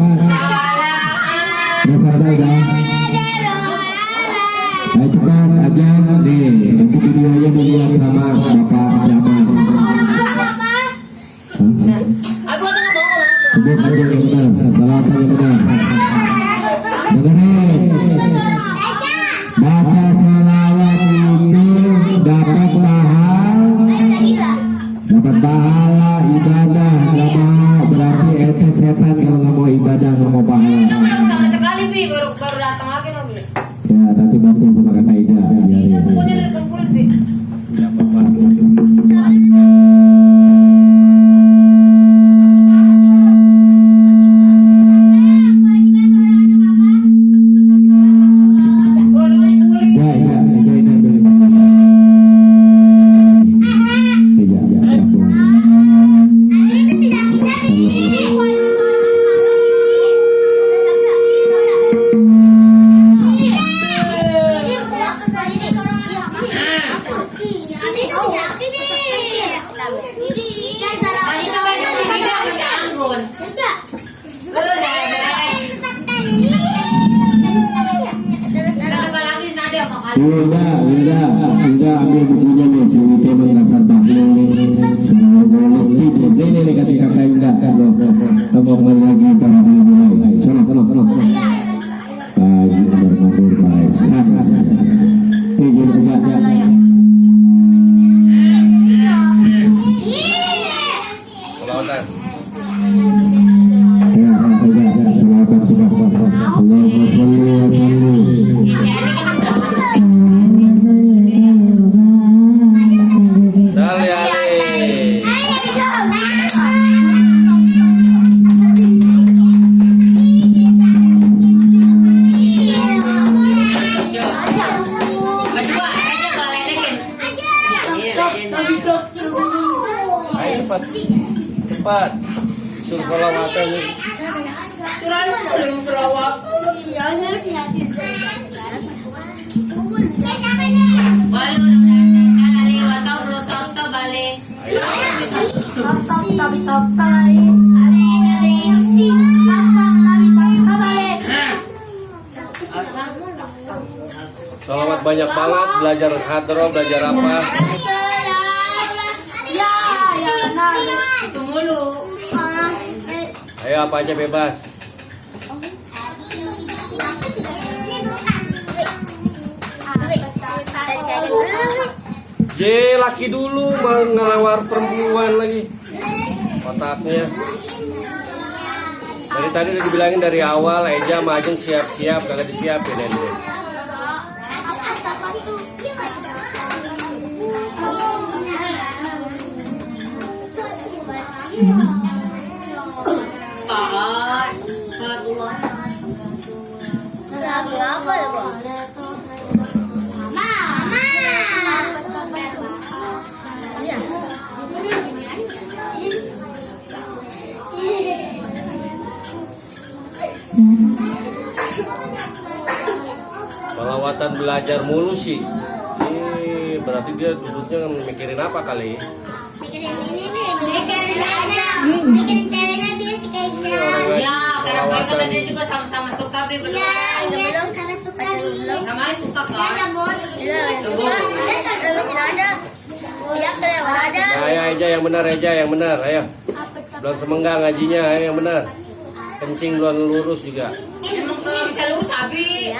Dasar udah. Ayo cepat aja nih, nanti videonya dilihat sama Bapak Jamal. Sebut aja yang benar, salawatan yang benar. Dengerin, baca salawat itu dapat pahala ibadah. Gak mau berarti ente setan kalau nggak mau ibadah, nggak mau pahala. Sama sekali Bi, baru datang lagi Nabi. Ya, nanti bantu sama kakak Ida. Bukannya dari kumpulan Bi. Ya, Bapak. Udah ambil bukunya nih, si teman dasar bahlul semua bolos tidur. Ini kasih kakak Indah. Kamu kembali lagi para mulai. Sana. Baik, bermatur baik. Tidur juga. Selawatan cepat. Allahumma sholli wa sallim. cepat. Suruh selawatan nih. Surah lu boleh mau selawat. Iya, harus liatin saya. Balik udah salah lewat tau balik. Selawat banyak banget, belajar hadroh, belajar apa? Itu mulu. Ayo apa aja bebas. Ye, laki dulu mau ngelawar perempuan lagi. Otaknya. Dari tadi udah dibilangin dari awal, Eja Majeng siap-siap, kagak disiapin ini. Taat. Salatullah. Lagu apa ya, Bu? Mama. Iya. Pelawatan belajar mulu sih. Berarti dia duduknya mikirin apa kali? Mikirin ini nih, mikirin ceweknya biasa kayaknya. Ya, karena mereka tadi juga sama-sama suka Bi berdua. Iya, belum sama suka nih. Sama suka Ada kan? bor. Masih ada. Iya, kelewat ada. Nah, ayo Eja yang benar, Eja yang benar, ayo. Belum semenggang ngajinya, ayo yang benar. Kencing belum lurus juga. Emang kalau bisa lurus Abi.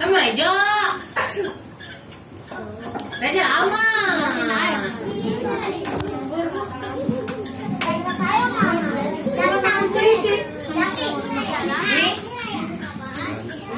Emang Reja. Reja lama. Saya mah. Datang kiri. Ini tangannya pegang ke bawah.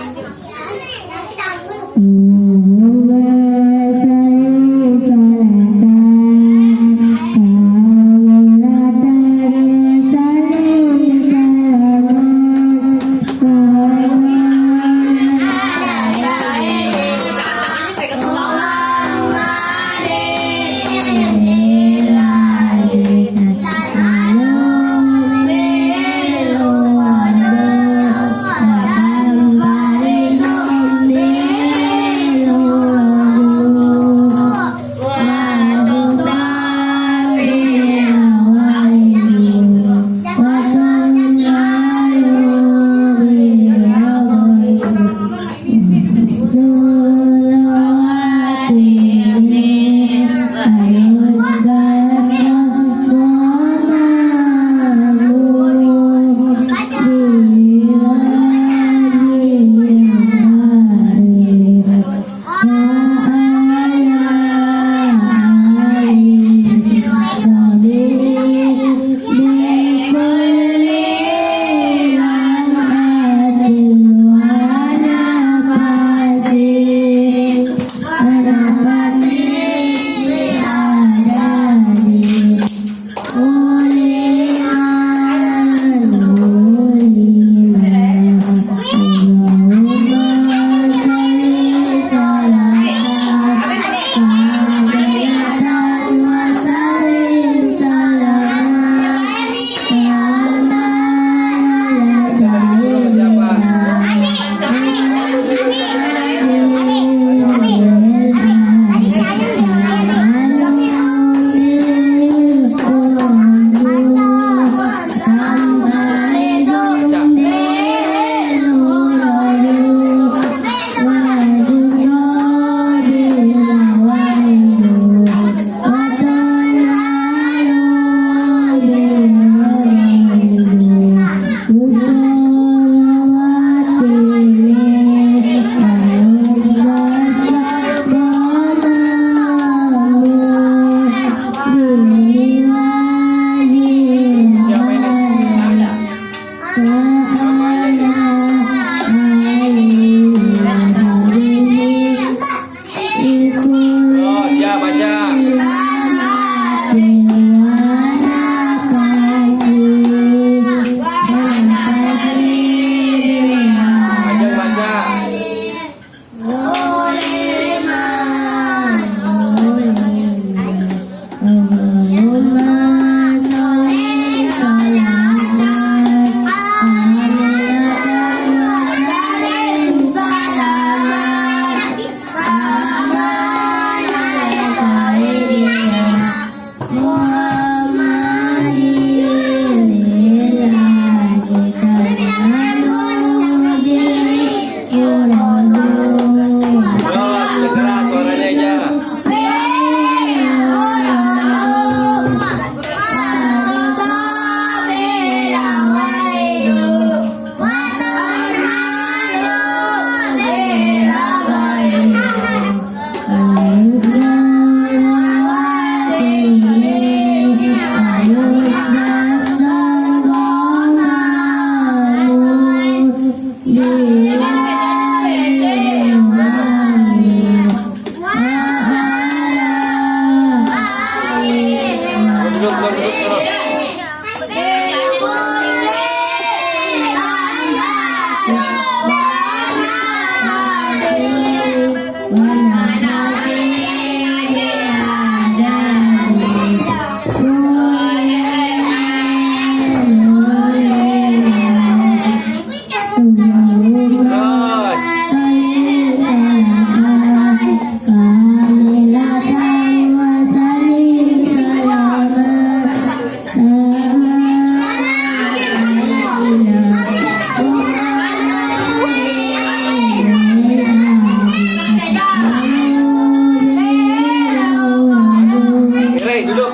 Mirai, duduk.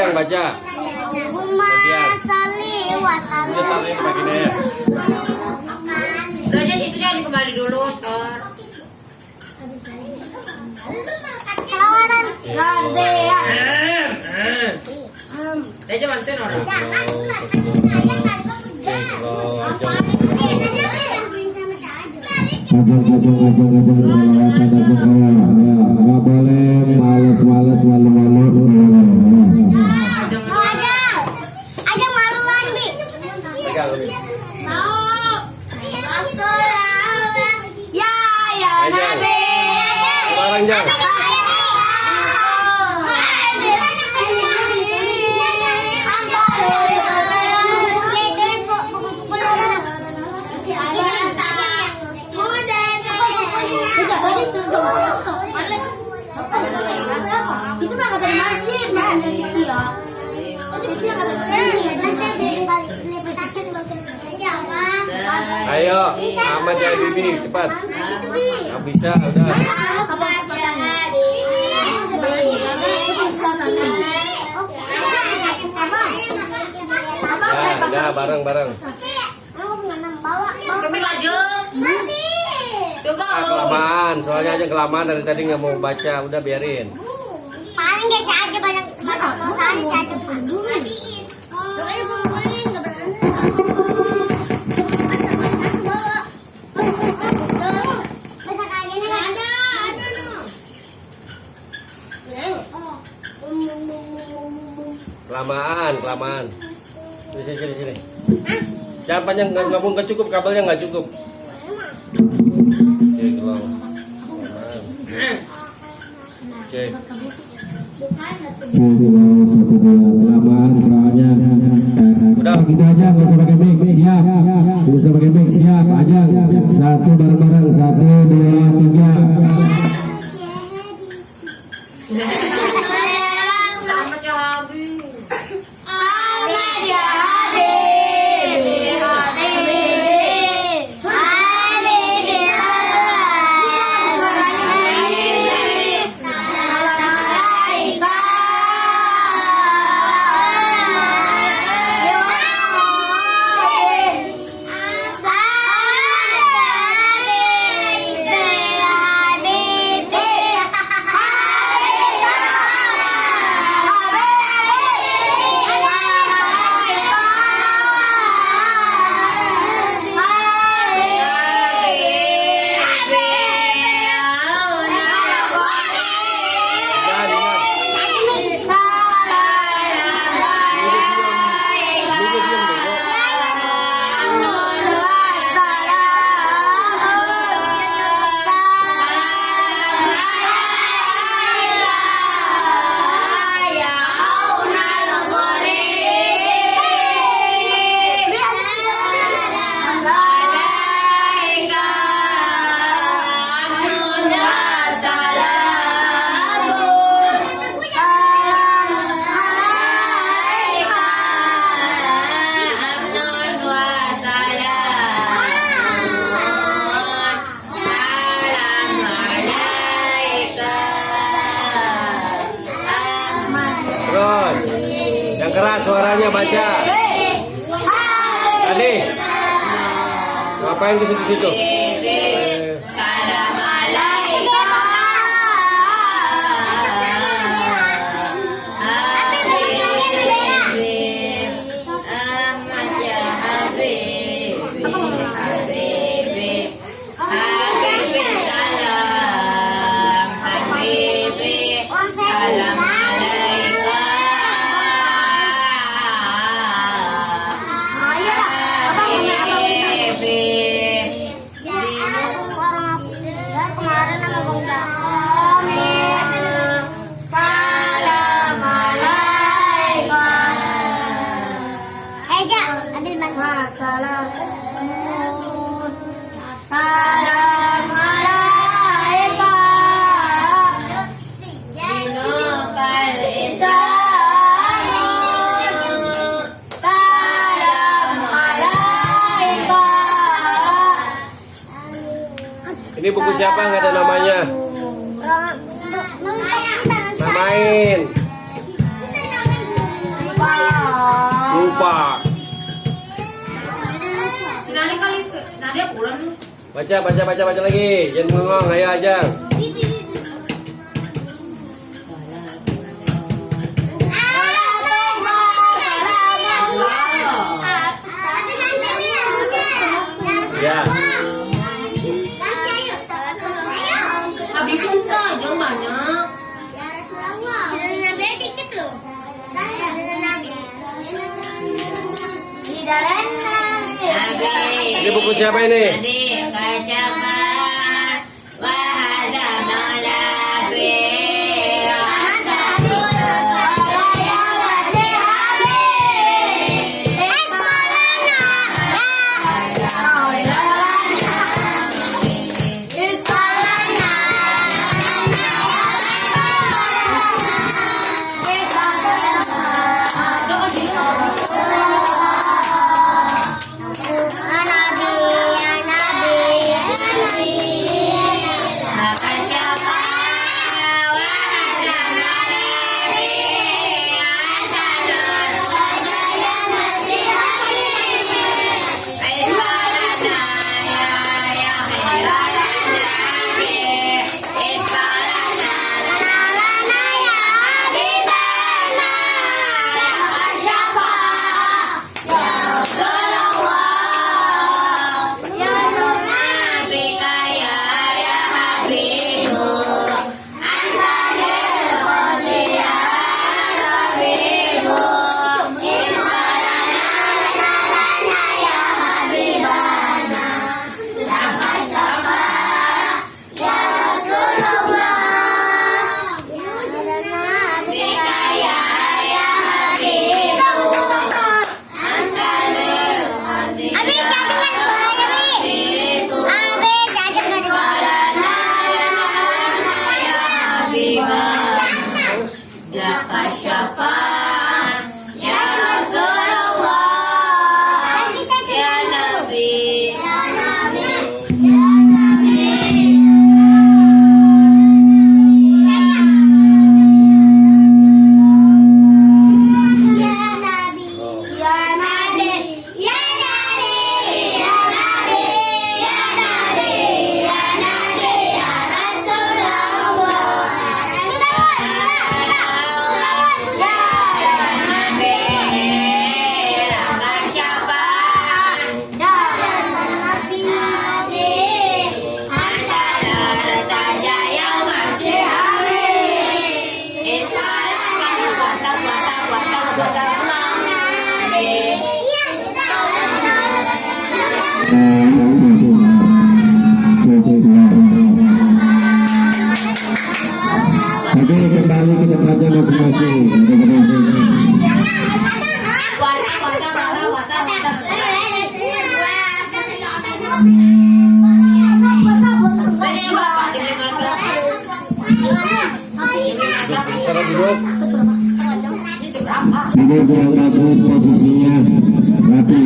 Baca. Udah tarik baginya ya. Raja situ jangan kembali dulu, Tor. Raja bantuin orang. Nggak boleh males malu-malu. Itu berangkat dari masjid, bukan dari situ ya. Itu yang kata Ayo, Ahmad ya Bibi, cepat. Nggak bisa, udah. Ya, udah bareng-bareng. Kami lanjut. Kelamaan, soalnya aja kelamaan dari tadi nggak mau baca, udah biarin. Paling gak aja banyak saja Kelamaan. Sini. Jangan panjang, nggak cukup, kabelnya nggak cukup. Oke, kelang. Oke. Satu dua kelamaan soalnya. Udah. Gitu aja, nggak usah pakai mic, siap. Nggak usah pakai mic, siap aja. Satu bareng-bareng, 1, 2, 3. keras suaranya baca. Tadi. Ngapain ke situ-situ? Salam alaikum. Habib, Ahmad ya Habib, Habib, Habib salam, Habib salam alaikum. Kemarin sama Bang Amin. Salam alaikum. Ja, ambil bantu. Salam. Salam alaikum. Dinukal Islam. Salam alaikum. Ini buku siapa? Nggak ada namanya. Namain. Lupa. Si Nani kali Nadia pulang. Baca lagi. Jangan ngomong, ayo aja. Ya. Habib muka jangan banyak. Ini buku siapa ini? Tadi kasyafah wahada malabi. Oke, kembali ke tempatnya masing-masing. Secara duduk. Duduk yang bagus, posisinya rapi.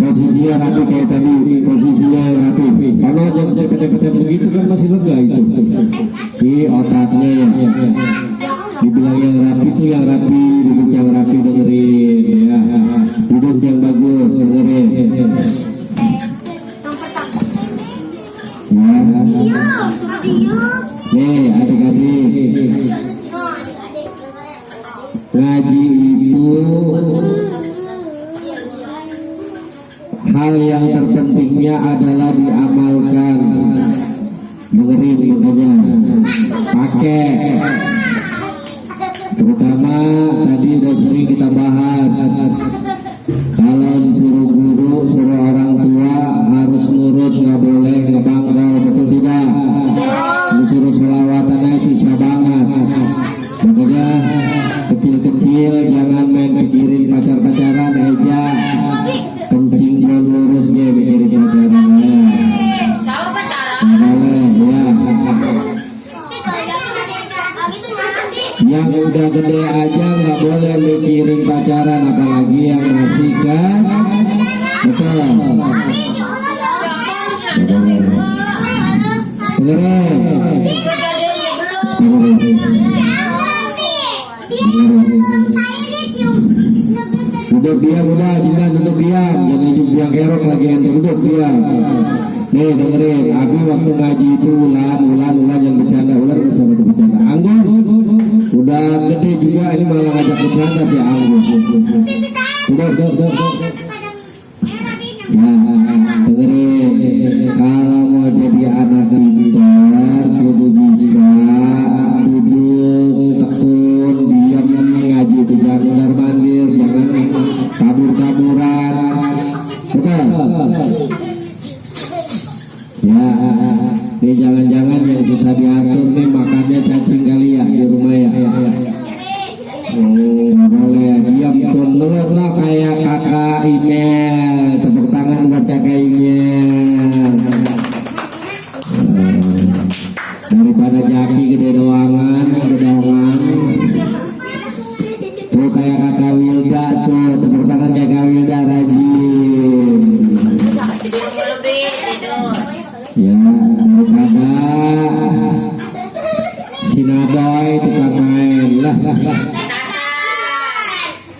Posisinya rapi kayak tadi, posisinya rapi. Kalau jangan cepet-cepet begitu kan masih lega itu. Di otaknya ya. Dibilang yang rapi itu yang rapi, duduk yang rapi dengerin ya. Duduk yang bagus dengerin. Yang pertama. Ya. Adio. Nih adik-adik, Oh, adik-adik dengerin. ngaji itu hal yang terpentingnya adalah diamalkan. Dengerin makanya pakai. Terutama tadi udah sering kita bahas, kalau disuruh guru, suruh orang tua harus nurut, nggak boleh ngebangkal, betul tidak? Disuruh sholawatan susah banget. Makanya kecil-kecil jangan main pikirin pacar-pacaran aja, kencing belum lurus dia pikirin pacaran ya. Sama pacaran. Nggak boleh ya. Yang udah gede aja nggak boleh mikirin pacaran, apalagi yang masih kan, betul. Dengerin. Duduk diam udah, jangan duduk diam, jangan hidup yang kerok lagi yang duduk diam. Nih dengerin, Abi waktu ngaji itu ulan yang bercanda, ulan bersama itu bercanda. Anggur, udah gede juga ini malah ngajak bercanda si Anggur. Duduk. Nah, dengerin, kalau mau jadi anak pintar, kudu bisa duduk, tekun, diam, ngaji itu jangan mondar-mandir, jangan kabur-kaburan, betul? Ya, ini jangan-jangan yang susah diatur nih makannya cacing kali ya di rumah ya. Oh, boleh diam tuh nurut lah kayak kakak Imel. Tepuk tangan buat kakak Imel. Daripada Jaki gede doangan. Tuh kayak kakak Wilda tuh, tepuk tangan kakak Wilda rajin. Tidur lebih tidur. Ya, daripada Sinadoy tukang main lah.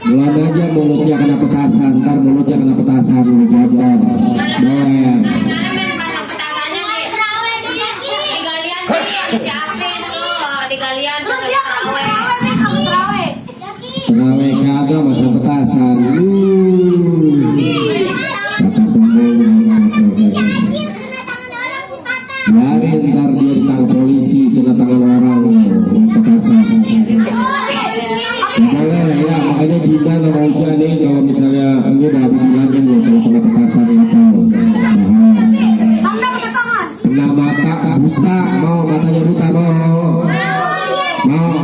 Bulan aja mulutnya kena petasan, ntar mulutnya kena petasan udah jadwal. Doer. Pasang petasannya di galian nih, si Afis tuh di galian pasang terawih. Terawih kagak masa petasan. Petasan biarin ntar dia ditangkap polisi, kena tangan orang petasan. Boleh ya, makanya Jinda sama Uja nih kalau misalnya ini udah habis bilangin loh kalau kena petasan itu kena mata buta, mau matanya buta mau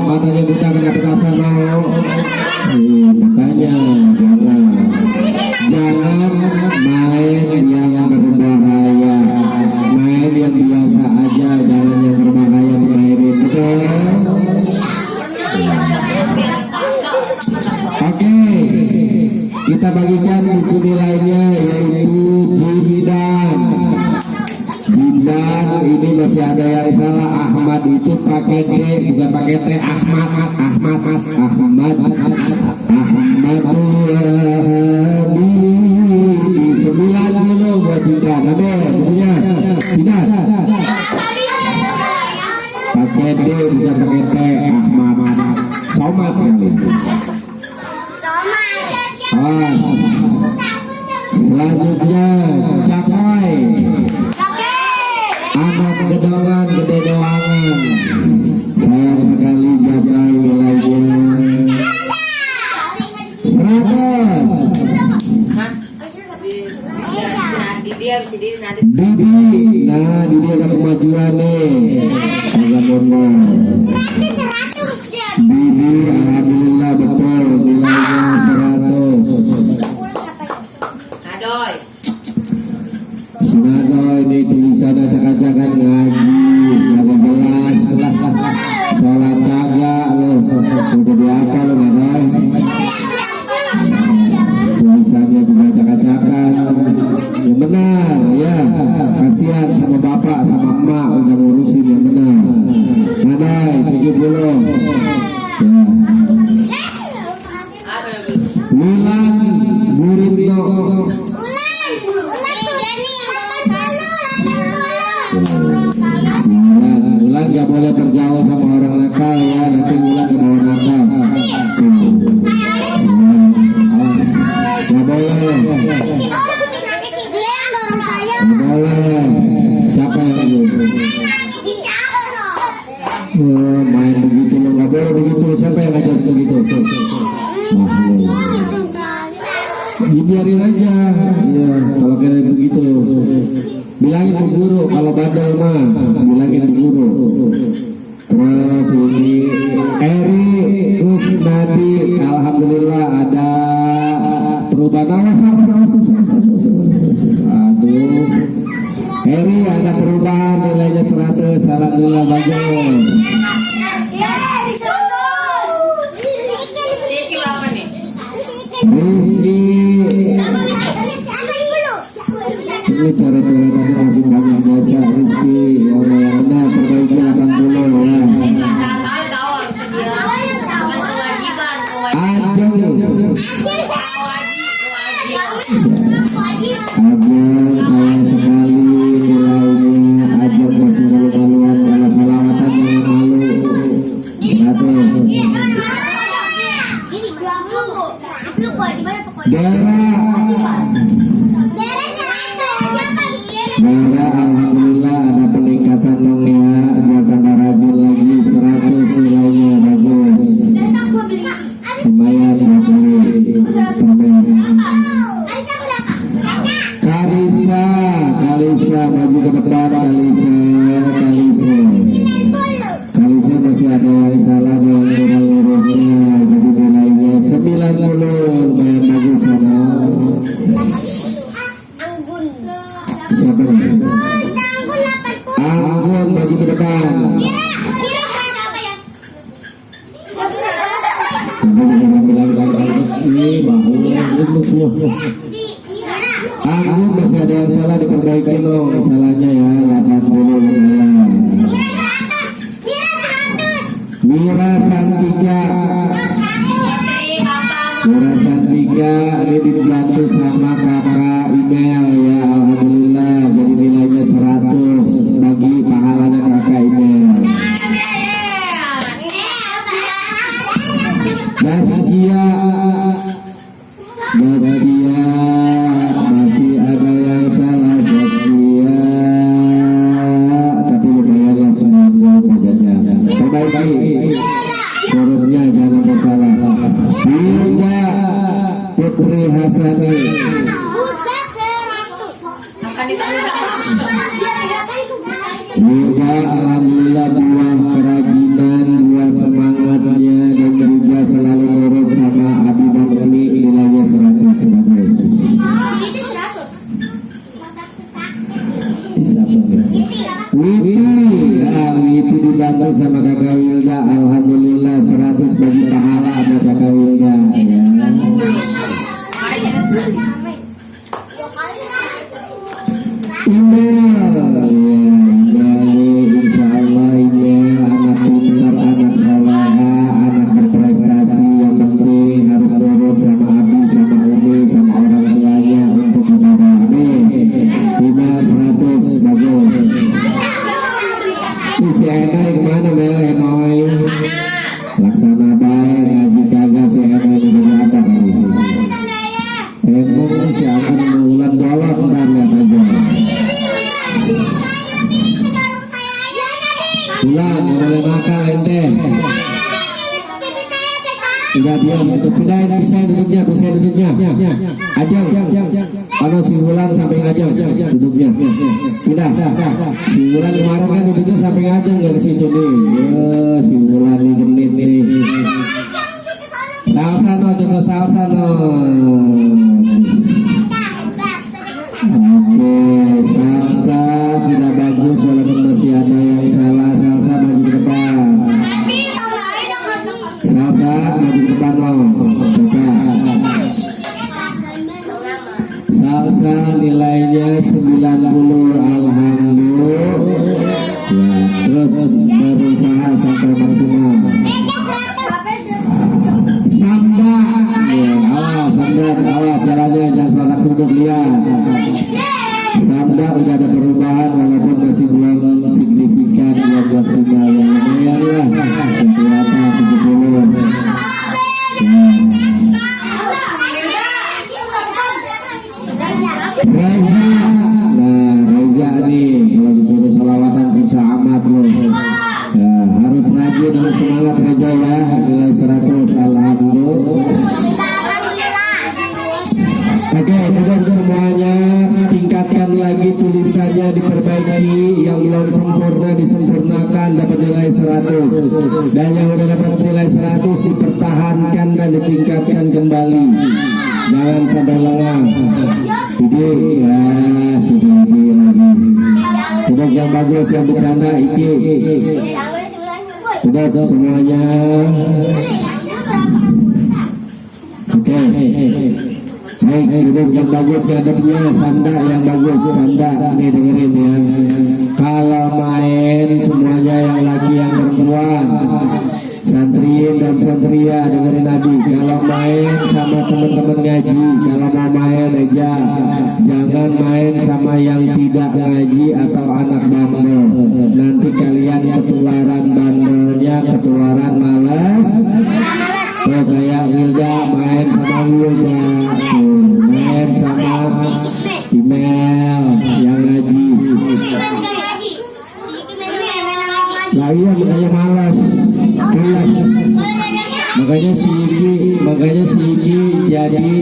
matanya buta kena petasan mau. Makanya jangan main yang berbahaya, main yang biasa aja, jangan yang berbahaya dimainin, betul? Oke, kita bagikan buku nilainya yaitu Jindan. Jindan ini masih ada yang salah, Ahmad itu pakai D bukan pakai T, Ahmad di 9 kilo buat Jindan. Ada bukunya Jindan pakai D bukan pakai T, Ahmad Somat kali. Selanjutnya Cakoy, anak gedongan gede doangan. Sayang sekali Cakoy nilainya 100. Didi, nah Didi ada kemajuan nih. Agak mondor. Didi alhamdulillah betul nilainya 100. Adoy. Sinadoy ini tulisan acak-acakan ngaji, agak jelas lah. Sholat kagak loh, mau jadi apa lo Nadoy? Tulisannya juga acak-acakan. Yang benar ya, kasihan sama bapak sama emak udah ngurusin yang benar. Nadoy 70. Ya, bergaul sama orang nakal ya, nanti Wulan ke bawah nakal. Nggak boleh. Dia yang dorong saya. Nggak boleh. Siapa yang itu? Main begitu lo, nggak boleh begitu. Siapa yang ngajar begitu? Dibiarin aja. Iya, kalau kayak begitu bilangin bu guru, kalau bandel mah bilangin bu guru. Terus ini Eri Kusnadi, alhamdulillah ada perubahan. Aduh, Eri ada perubahan, nilainya 100, alhamdulillah bagus. Siki berapa nih? Rizky, ini cara-cara tadi masih banyak jasa Rizky. Ya Allah yang benar, perbaiki 80 ya. Salah tahu harusnya dia. Bukan kewajiban. Ajeng, Kewajiban. sayang sekali nilainya. Ajeng masih malu-maluan, kalau salawatan jangan malu. 100. Dera, alhamdulillah ada peningkatan dong ya, dia tambah rajin lagi 100 nilainya, bagus. Lumayan buat beli permen. Kalisa maju ke depan. Kalisa masih ada yang salah, ada yang kurang lurusnya, jadi nilainya 90, lumayan bagus sama. Siapa nih? Anggun maju ke depan. Anggun masih ada yang salah, diperbaiki dong salahnya ya, 80 lumayan. Mira Santika ini dibantu sama kakak email ya, alhamdulillah jadi nilainya 100, bagi pahalanya kakak email. Zaskia masih ada yang salah Zaskia, tapi lumayanlah semua pajaknya. Perbaiki hurufnya jangan bersalah. Juga Putri Hasani. Juga alhamdulillah buah kerajinan, buah semangatnya, dan juga selalu nurut sama Abi dan Umi, nilainya 100 bagus. Witi dibantu sama kakak Wilda, alhamdulillah 100 bagi pahala sama kakak Wilda ya. Email ya, insya Allah email anak pintar, anak saleha, anak berprestasi, yang penting harus nurut sama Abi, sama Umi, sama orang tuanya untuk ibadah. Amin. Email 100 bagus. Si Enai kemana Mel? Enoi laksana baik, ngaji kagak si Enai jadi apa kali? Emang si akan bulan dollar ntar lihat aja. Bulan boleh nakal ente. Tidak diam, itu pindahin pisah duduknya. Ajeng, kalau si Wulan samping Ajeng duduknya. Pindah. Si Wulan kemarin kan duduknya samping Ajeng dari situ nih. Si Wulan ini genit nih. Salsa no, contoh salsa no. Oke, salsa sudah bagus walaupun masih ada yang salah. Salsa maju ke depan. Salsa maju ke depan lo. Salsa nilainya 90, alhamdulillah ya, terus berusaha sampai maksimal. Samba ya, awas jalannya jangan salah duduk, lihat. Samba udah ada perubahan walaupun masih belum signifikan ya, buat sinyal yang lumayan. maju dengan semangat Raja ya. Nilai 100. Alhamdulillah. Oke, kemudian semuanya tingkatkan lagi tulisannya, diperbaiki, yang belum sempurna disempurnakan, dapat nilai 100, dan yang udah dapat nilai 100 dipertahankan dan ditingkatkan kembali, jangan sampai lengah. Ide ya, sudah ide lagi. Sudah yang bagus, yang bercanda Iki. Sudah semuanya. Oke. Baik, duduk yang bagus ngadepnya, sanda yang bagus, sanda nih dengerin ya. Kalau main semuanya yang laki yang perempuan, santriin dan santria dengerin Nabi. Kalau main sama teman-teman ngaji, kalau mau main aja, jangan main sama yang tidak ngaji atau anak bandel. Nanti kalian ketularan bandelnya, ketularan malas. Oh, kayak Wilda main sama Wilda, main sama Kimel yang ngaji. Nah iya, makanya malas, kelas. Makanya si Iki jadi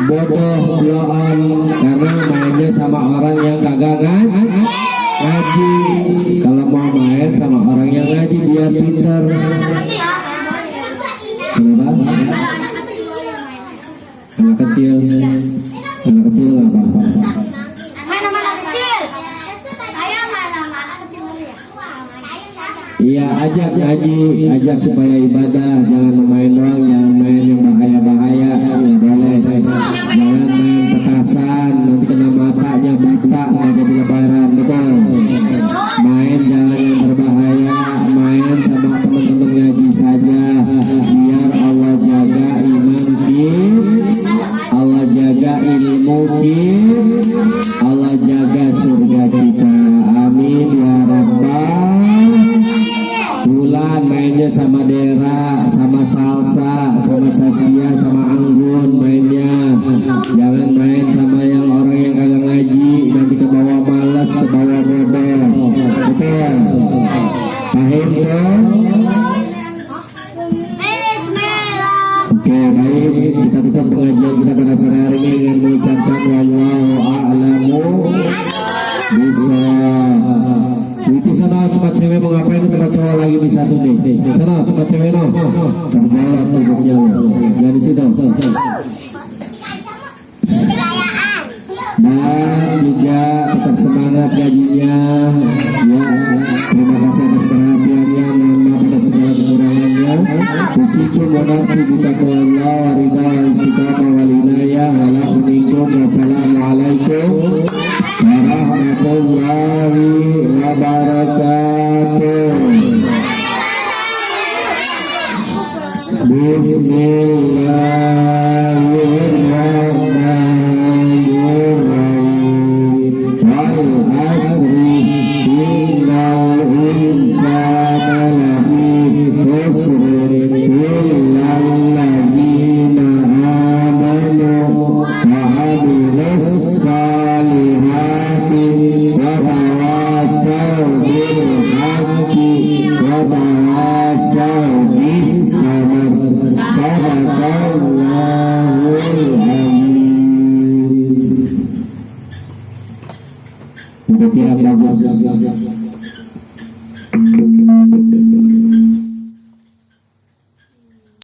bodoh bloon karena mainnya sama orang yang kagak ngaji. Kalau mau main sama orang yang ngaji biar pintar. Kenapa? Anak kecil apa? Main sama anak kecil. Saya main sama anak kecil ya. Iya, ajak ngaji, ajak supaya ibadah, jangan main doang, jangan main yang bahaya-bahaya, nggak boleh. Jangan main petasan, nanti kena matanya buta, nggak jadi lebaran, betul. Main jangan yang berbahaya, main sama teman-teman ngaji saja, biar Allah jaga iman kita, Allah jaga ilmu kita, Allah jaga surga kita. Amin ya Rabbal. Bulan mainnya sama Dera, sama Salsa, sama Sasia, sama Anggun mainnya. Jangan main sama yang orang yang kagak ngaji, nanti ke bawah malas, ke bawah bodoh. Betul? Paham tuh? Oke, baik, kita tutup pengajian kita pada sore hari ini dengan mengucapkan wallahu a'lamu bishawab. Itu sana tempat cewek mau ngapain, di tempat cowok lagi di satu nih. Sana tempat cewek no. Terjawab hidupnya lo. Jangan di situ. Dan juga tetap semangat gajinya. Ya, terima kasih atas perhatiannya. Mohon maaf atas segala kekurangannya. Usiku monarsi kita ke Allah warida wal istiqamah wal inayah walaupunikum. Wassalamualaikum warahmatullahi wabarakatuh. Bismillahirrahmanirrahim. Wal asri innal insana lafi khusr illal ladzina amanu wa 'amilus salihati wa tawassaw bil haqqi wa tawassaw bis sabr. Sadaqallahul azim. Untuk yang bagus.